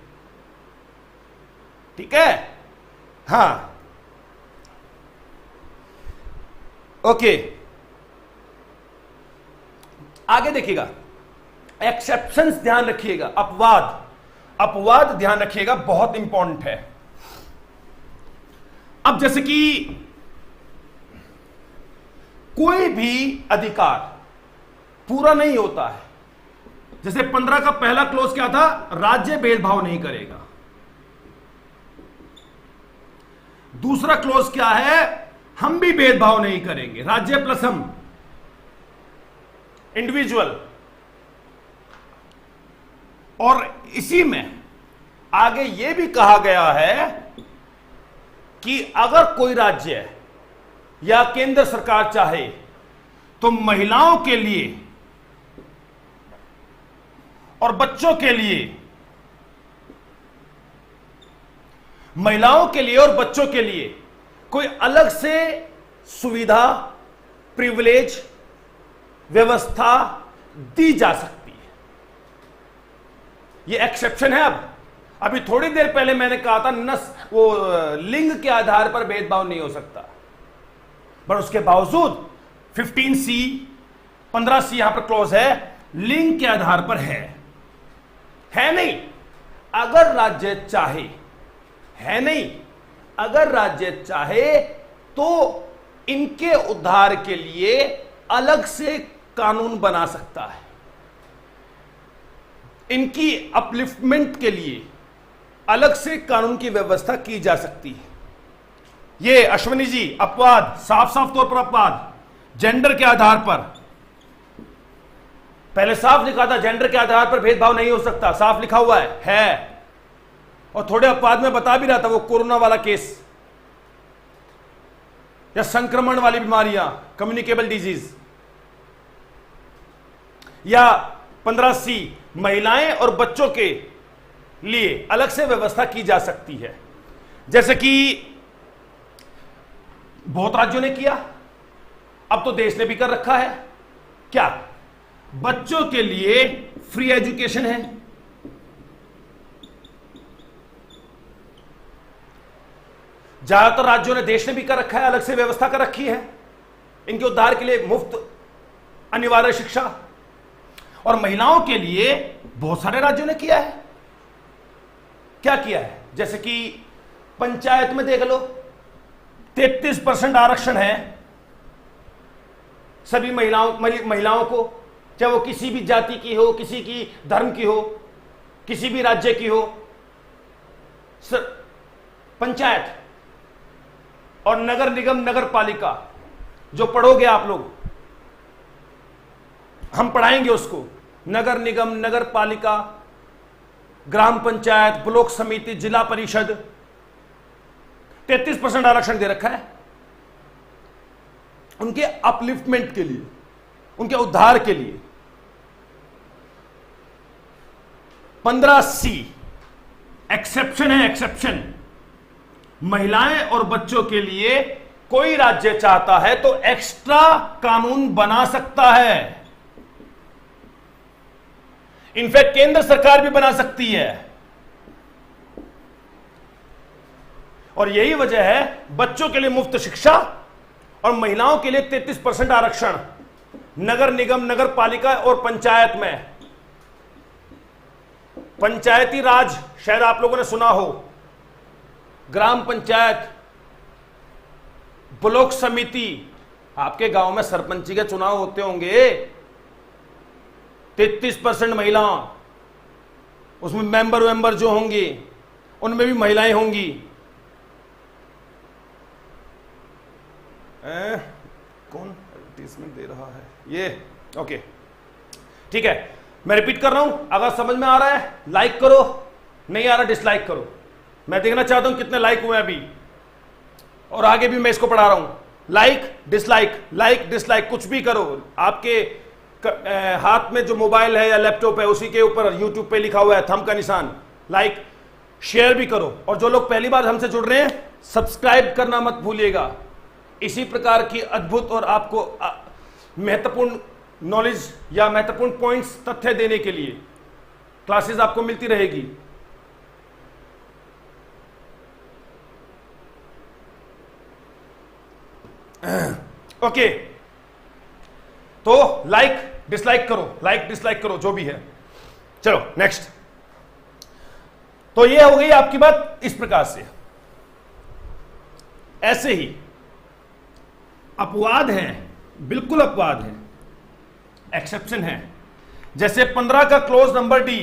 ठीक है? हां ओके आगे देखिएगा, एक्सेप्शंस ध्यान रखिएगा, अपवाद ध्यान रखिएगा, बहुत इंपॉर्टेंट है। अब जैसे कि कोई भी अधिकार पूरा नहीं होता है। जैसे 15 का पहला क्लोज क्या था? राज्य भेदभाव नहीं करेगा। दूसरा क्लोज क्या है? हम भी भेदभाव नहीं करेंगे, राज्य प्लस हम, इंडिविजुअल। और इसी में आगे यह भी कहा गया है कि अगर कोई राज्य या केंद्र सरकार चाहे तो महिलाओं के लिए और बच्चों के लिए, महिलाओं के लिए और बच्चों के लिए कोई अलग से सुविधा, प्रिविलेज, व्यवस्था दी जा सकती है। यह एक्सेप्शन है। अब अभी थोड़ी देर पहले मैंने कहा था लिंग के आधार पर भेदभाव नहीं हो सकता, पर उसके बावजूद 15C 15C यहां पर क्लोज है, लिंग के आधार पर है नहीं अगर राज्य चाहे, है नहीं अगर राज्य चाहे तो इनके उद्धार के लिए अलग से कानून बना सकता है, इनकी अपलिफ्टमेंट के लिए अलग से कानून की व्यवस्था की जा सकती है। ये अश्विनी जी अपवाद, साफ साफ तौर पर अपवाद, जेंडर के आधार पर, पहले साफ लिखा था जेंडर के आधार पर भेदभाव नहीं हो सकता, साफ लिखा हुआ है। और थोड़े अपवाद में बता भी रहा था, वो कोरोना वाला केस या संक्रमण वाली बीमारियां, कम्युनिकेबल डिजीज, या 15C महिलाएं और बच्चों के लिए अलग से व्यवस्था की जा सकती है। जैसे कि बहुत राज्यों ने किया, अब तो देश ने भी कर रखा है। क्या? बच्चों के लिए फ्री एजुकेशन है, ज्यादातर राज्यों ने, देश ने भी कर रखा है, अलग से व्यवस्था कर रखी है इनके उद्धार के लिए, मुफ्त अनिवार्य शिक्षा। और महिलाओं के लिए बहुत सारे राज्यों ने किया है। क्या किया है? जैसे कि पंचायत में देख लो, 33% आरक्षण है सभी महिलाओं को, चाहे वो किसी भी जाति की हो, किसी की धर्म की हो, किसी भी राज्य की हो। पंचायत और नगर निगम नगर पालिका जो पढ़ोगे आप लोग, हम पढ़ाएंगे उसको, नगर निगम नगर पालिका, ग्राम पंचायत, ब्लॉक समिति, जिला परिषद, 33% आरक्षण दे रखा है उनके अपलिफ्टमेंट के लिए, उनके उद्धार के लिए। 15C एक्सेप्शन है, एक्सेप्शन, महिलाएं और बच्चों के लिए कोई राज्य चाहता है तो एक्स्ट्रा कानून बना सकता है। इनफैक्ट केंद्र सरकार भी बना सकती है। और यही वजह है बच्चों के लिए मुफ्त शिक्षा और महिलाओं के लिए 33% आरक्षण नगर निगम नगर पालिका और पंचायत में। पंचायती राज शायद आप लोगों ने सुना हो, ग्राम पंचायत, ब्लॉक समिति, आपके गांव में सरपंची के चुनाव होते होंगे, 33% महिला, उसमें मेंबर जो होंगे उनमें भी महिलाएं होंगी। कौन एडवर्टीजमेंट दे रहा है ये? ओके ठीक है, मैं रिपीट कर रहा हूं, अगर समझ में आ रहा है लाइक करो, नहीं आ रहा डिसलाइक करो। मैं देखना चाहता हूं कितने लाइक हुए अभी, और आगे भी मैं इसको पढ़ा रहा हूं। लाइक डिसलाइक कुछ भी करो। आपके हाथ में जो मोबाइल है या लैपटॉप है उसी के ऊपर यूट्यूब पे लिखा हुआ है थंब का निशान, लाइक, शेयर भी करो। और जो लोग पहली बार हमसे जुड़ रहे हैं सब्सक्राइब करना मत भूलिएगा। इसी प्रकार की अद्भुत और आपको महत्वपूर्ण नॉलेज या महत्वपूर्ण पॉइंट्स, तथ्य देने के लिए क्लासेस आपको मिलती रहेगी। ओके तो लाइक डिसलाइक करो, जो भी है। चलो नेक्स्ट। तो ये हो गई आपकी बात इस प्रकार से। ऐसे ही अपवाद हैं, बिल्कुल अपवाद हैं, एक्सेप्शन है। जैसे 15 का क्लोज नंबर डी,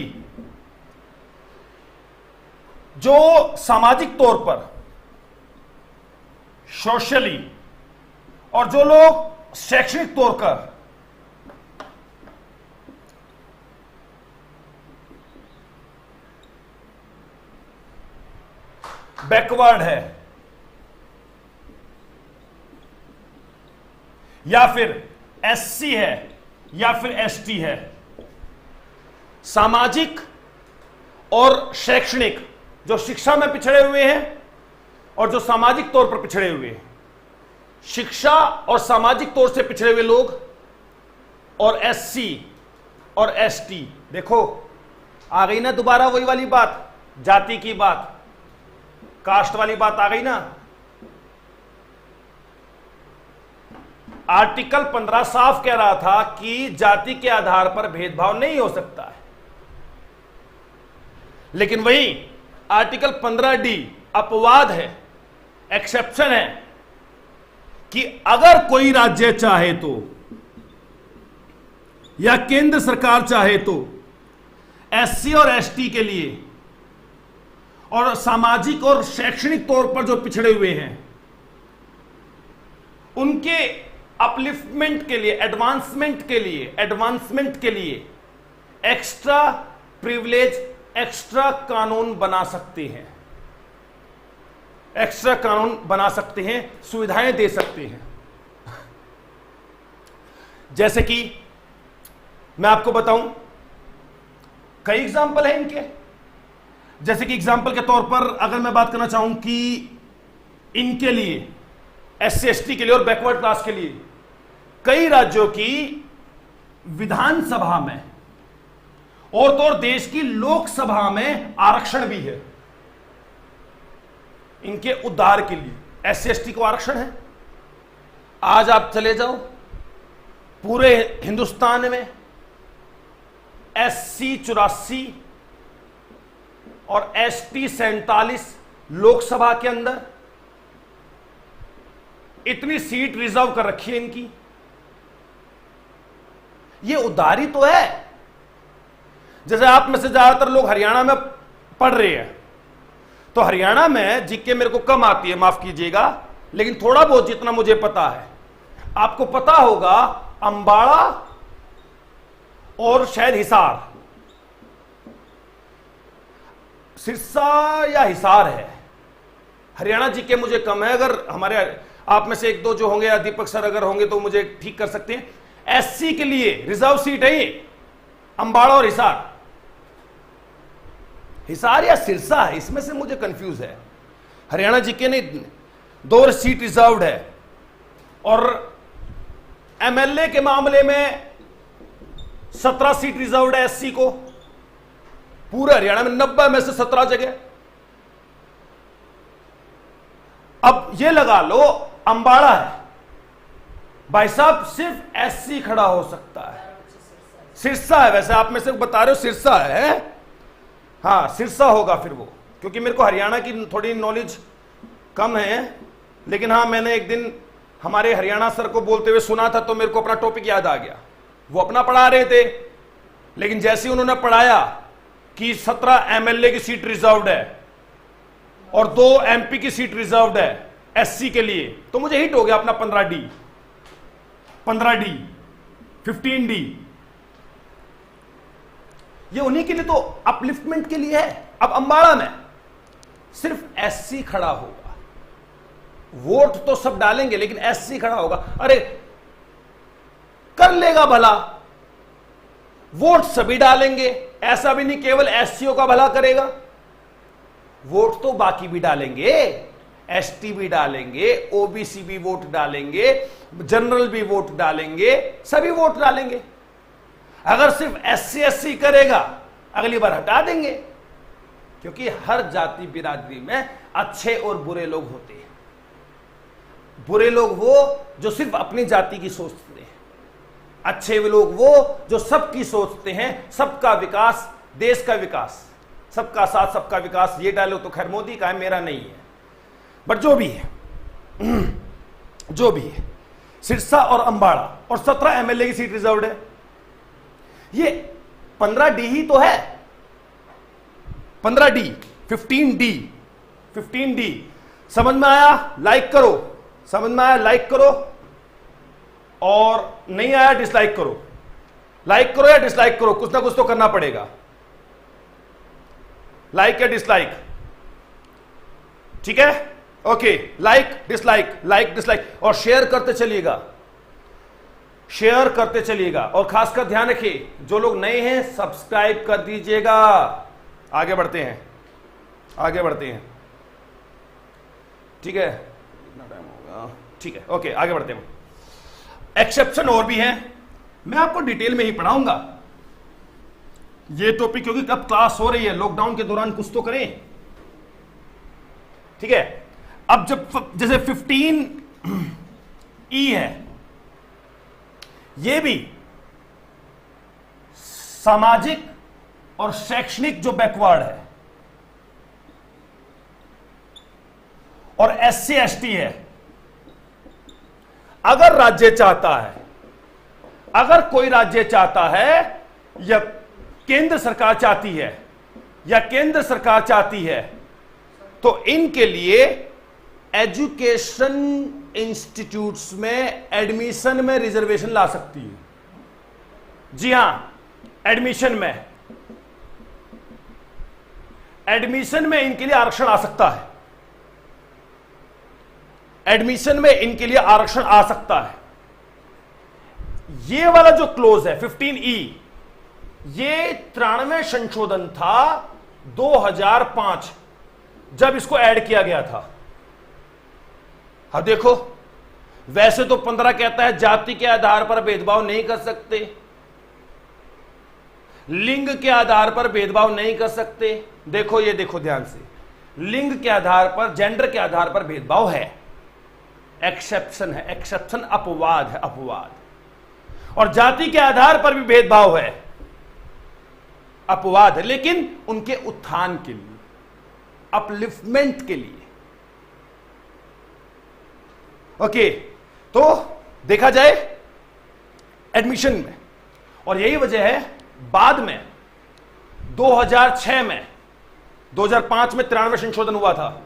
जो सामाजिक तौर पर, सोशली, और जो लोग शैक्षणिक तौर पर बैकवर्ड है या फिर एससी है या फिर एसटी है, सामाजिक और शैक्षणिक, जो शिक्षा में पिछड़े हुए हैं और जो सामाजिक तौर पर पिछड़े हुए हैं, शिक्षा और सामाजिक तौर से पिछड़े हुए लोग, और एससी और एसटी। देखो आ गई ना दोबारा वही वाली बात, जाति की बात, कास्ट वाली बात आ गई ना। आर्टिकल 15 साफ कह रहा था कि जाति के आधार पर भेदभाव नहीं हो सकता है, लेकिन वही आर्टिकल 15D अपवाद है, एक्सेप्शन है कि अगर कोई राज्य चाहे तो या केंद्र सरकार चाहे तो एससी और एसटी के लिए और सामाजिक और शैक्षणिक तौर पर जो पिछड़े हुए हैं उनके अपलिफ्टमेंट के लिए, एडवांसमेंट के लिए एक्स्ट्रा प्रिविलेज, एक्स्ट्रा कानून बना सकते हैं, सुविधाएं दे सकते हैं। जैसे कि मैं आपको बताऊं, कई एग्जाम्पल हैं इनके। जैसे कि एग्जाम्पल के तौर पर अगर मैं बात करना चाहूं कि इनके लिए, एससी एसटी के लिए और बैकवर्ड क्लास के लिए, कई राज्यों की विधानसभा में और तो और देश की लोकसभा में आरक्षण भी है इनके उद्धार के लिए। एससी एसटी को आरक्षण है। आज आप चले जाओ पूरे हिंदुस्तान में एससी 84 और एसटी 47 लोकसभा के अंदर इतनी सीट रिजर्व कर रखी है इनकी। ये उदारी तो है। जैसे आप में से ज्यादातर लोग हरियाणा में पढ़ रहे हैं, तो हरियाणा में जीके मेरे को कम आती है, माफ कीजिएगा, लेकिन थोड़ा बहुत जितना मुझे पता है, आपको पता होगा अंबाड़ा और शायद हिसार, सिरसा या हिसार है। हरियाणा जी के मुझे कम है, अगर हमारे आप में से एक दो जो होंगे या दीपक सर अगर होंगे तो मुझे ठीक कर सकते हैं। एससी के लिए रिजर्व सीट है ये अंबाड़ा और हिसार, हिसार या सिरसा है, इसमें से मुझे कंफ्यूज है। हरियाणा जी के ने 2 सीट रिजर्व्ड है, और एमएलए के मामले में 17 सीट रिजर्व्ड है एससी को। पूरे हरियाणा में 90 में से 17 जगह। अब ये लगा लो अंबाड़ा है भाई साहब, सिर्फ एससी खड़ा हो सकता है। सिरसा है, वैसे आप में से बता रहे हो सिरसा है, हाँ सिरसा होगा फिर वो, क्योंकि मेरे को हरियाणा की थोड़ी नॉलेज कम है। लेकिन हाँ, मैंने एक दिन हमारे हरियाणा सर को बोलते हुए सुना था, तो मेरे को अपना टॉपिक याद आ गया। वो अपना पढ़ा रहे थे, लेकिन जैसे ही उन्होंने पढ़ाया कि 17 एमएलए की सीट रिजर्व्ड है और 2 एमपी की सीट रिजर्व्ड है एससी के लिए, तो मुझे हिट हो गया अपना 15D 15D। ये उन्हीं के लिए तो अपलिफ्टमेंट के लिए है। अब अंबाड़ा में सिर्फ एससी खड़ा होगा, वोट तो सब डालेंगे लेकिन एससी खड़ा होगा। अरे कर लेगा भला, वोट सभी डालेंगे, ऐसा भी नहीं केवल एससीओ का भला करेगा, वोट तो बाकी भी डालेंगे, एसटी भी डालेंगे, ओबीसी भी वोट डालेंगे, जनरल भी वोट डालेंगे, सभी वोट डालेंगे। अगर सिर्फ एससी एससी करेगा अगली बार हटा देंगे, क्योंकि हर जाति बिरादरी में अच्छे और बुरे लोग होते हैं। बुरे लोग वो जो सिर्फ अपनी जाति की सोचते हैं, अच्छे लोग वो जो सबकी सोचते हैं, सबका विकास, देश का विकास, सबका साथ सबका विकास। ये डायलॉग तो खैर मोदी का है, मेरा नहीं है, बट जो भी है जो भी है, सिरसा और अंबाड़ा और 17 एमएलए की सीट रिजर्व्ड है। ये 15D ही तो है, 15D 15D। समझ में आया लाइक करो, समझ में आया लाइक करो, और नहीं आया डिसलाइक करो। लाइक करो या डिसलाइक करो, कुछ ना कुछ तो करना पड़ेगा, लाइक या डिसलाइक, ठीक है। ओके, लाइक डिसलाइक, और शेयर करते चलिएगा, शेयर करते चलिएगा, और खासकर ध्यान रखिए जो लोग नए हैं सब्सक्राइब कर दीजिएगा। आगे बढ़ते हैं, आगे बढ़ते हैं, ठीक है, कितना टाइम होगा, ठीक है, ओके आगे बढ़ते हैं। एक्सेप्शन और भी हैं, मैं आपको डिटेल में ही पढ़ाऊंगा ये टॉपिक, क्योंकि कब क्लास हो रही है, लॉकडाउन के दौरान कुछ तो करें, ठीक है। अब जब जैसे 15E है, ये भी सामाजिक और शैक्षणिक जो बैकवर्ड है, और एससी एसटी है। अगर राज्य चाहता है, अगर कोई राज्य चाहता है या केंद्र सरकार चाहती है, या केंद्र सरकार चाहती है, तो इनके लिए एजुकेशन इंस्टीट्यूट्स में एडमिशन में रिजर्वेशन ला सकती है। जी हां, एडमिशन में इनके लिए आरक्षण आ सकता है, एडमिशन में इनके लिए आरक्षण आ सकता है। ये वाला जो क्लोज है 15E, ये 93 संशोधन था 2005 जब इसको ऐड किया गया था। हाँ देखो, वैसे तो 15 कहता है जाति के आधार पर भेदभाव नहीं कर सकते, लिंग के आधार पर भेदभाव नहीं कर सकते। देखो ये देखो ध्यान से, लिंग के आधार पर, जेंडर के आधार पर भेदभाव है, एक्सेप्शन है, एक्सेप्शन अपवाद है, अपवाद। और जाति के आधार पर भी भेदभाव है, अपवाद है, लेकिन उनके उत्थान के लिए, अपलिफ्टमेंट के लिए। ओके, तो देखा जाए एडमिशन में, और यही वजह है बाद में 2006 में, 2005 में 93 संशोधन हुआ था,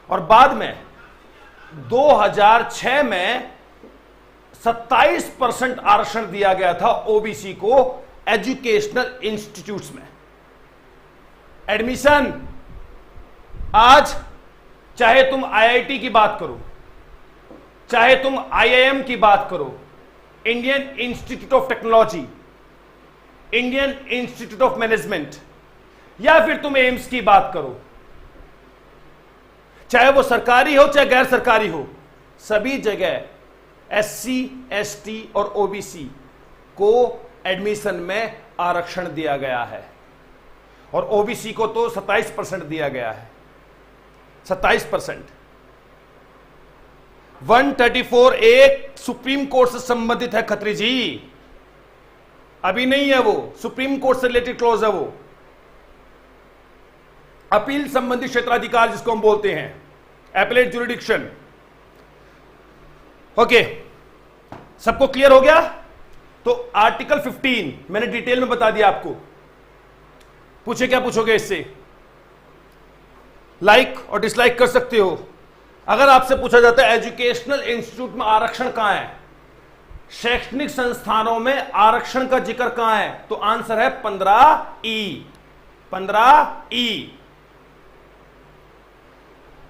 और बाद में 2006 में 27% आरक्षण दिया गया था ओबीसी को एजुकेशनल इंस्टीट्यूट्स में। एडमिशन आज चाहे तुम आईआईटी की बात करो, चाहे तुम आईआईएम की बात करो, Indian institute of technology, Indian institute of management, या फिर तुम एम्स की बात करो, चाहे वो सरकारी हो चाहे गैर सरकारी हो, सभी जगह एससी, एसटी और ओबीसी को एडमिशन में आरक्षण दिया गया है। और ओबीसी को तो 27% दिया गया है, 27%। 134A सुप्रीम कोर्ट से संबंधित है खत्री जी, अभी नहीं है, वो सुप्रीम कोर्ट से रिलेटेड क्लॉज है। वो अपील संबंधी क्षेत्राधिकार जिसको हम बोलते हैं, एपेलेट ज्यूरिडिक्शन। ओके, सबको क्लियर हो गया? तो आर्टिकल 15 मैंने डिटेल में बता दिया आपको। पूछे क्या पूछोगे इससे? लाइक और डिसलाइक कर सकते हो। अगर आपसे पूछा जाता है एजुकेशनल इंस्टीट्यूट में आरक्षण कहां है, शैक्षणिक संस्थानों में आरक्षण का जिक्र कहां है, तो आंसर है 15E। 15E।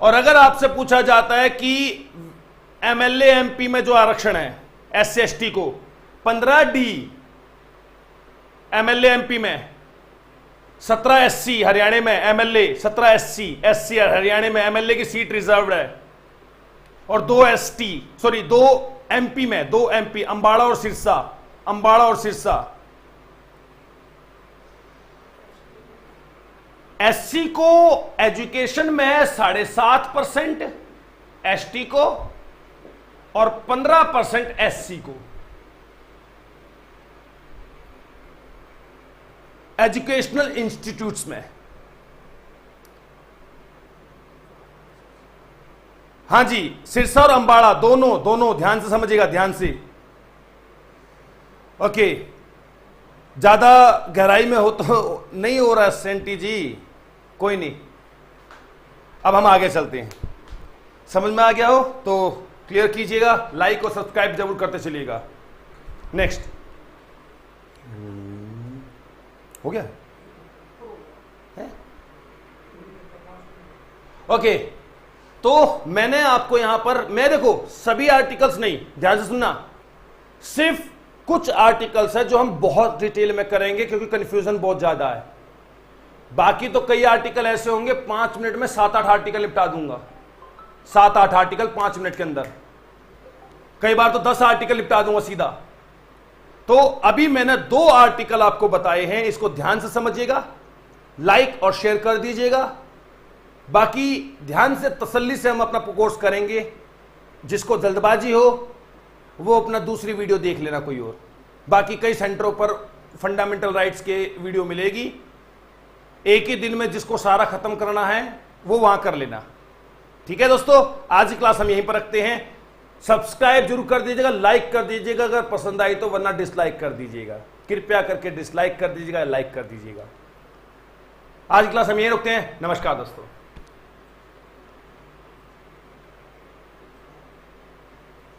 और अगर आपसे पूछा जाता है कि एमएलए एमपी में जो आरक्षण है एससी एसटी को, 15D। एमएलए एमपी में 17 एससी, हरियाणा में एमएलए 17 एससी, एससी हरियाणा में एमएलए की सीट रिजर्व्ड है। और 2 एसटी, सॉरी 2 एमपी में, 2 एमपी अंबाड़ा और सिरसा, अंबाड़ा और सिरसा। एससी को एजुकेशन में 7.5%, एसटी को, और 15% एससी को। एजुकेशनल इंस्टीट्यूट्स में। हां जी, सिरसा और अंबाड़ा दोनों ध्यान से समझिएगा, ध्यान से। ओके, ज्यादा गहराई में हो तो नहीं हो रहा सेंटी जी, कोई नहीं। अब हम आगे चलते हैं। समझ में आ गया हो तो क्लियर कीजिएगा, लाइक और सब्सक्राइब जरूर करते चलिएगा। नेक्स्ट हो गया है? ओके, तो मैंने आपको यहां पर, मैं देखो सभी आर्टिकल्स नहीं, ध्यान से सुनना, सिर्फ कुछ आर्टिकल्स है जो हम बहुत डिटेल में करेंगे क्योंकि कंफ्यूजन बहुत ज्यादा है। बाकी तो कई आर्टिकल ऐसे होंगे 5 मिनट में 7-8 आर्टिकल निपटा दूंगा, 7-8 आर्टिकल 5 मिनट के अंदर। कई बार तो 10 आर्टिकल निपटा दूंगा सीधा। तो अभी मैंने 2 आर्टिकल आपको बताए हैं, इसको ध्यान से समझिएगा, लाइक और शेयर कर दीजिएगा। बाकी ध्यान से तसल्ली से हम अपना कोर्स करेंगे। जिसको जल्दबाजी हो वो अपना दूसरी वीडियो देख लेना कोई और। बाकी कई सेंटरों पर फंडामेंटल राइट्स के वीडियो मिलेगी, एक ही दिन में जिसको सारा खत्म करना है वो वहां कर लेना। ठीक है दोस्तों, आज की क्लास हम यहीं पर रखते हैं। सब्सक्राइब जरूर कर दीजिएगा, लाइक कर दीजिएगा अगर पसंद आई तो, वरना डिसलाइक कर दीजिएगा। कृपया करके डिसलाइक कर दीजिएगा, लाइक कर दीजिएगा। आज की क्लास हम यहीं रुकते हैं। नमस्कार दोस्तों।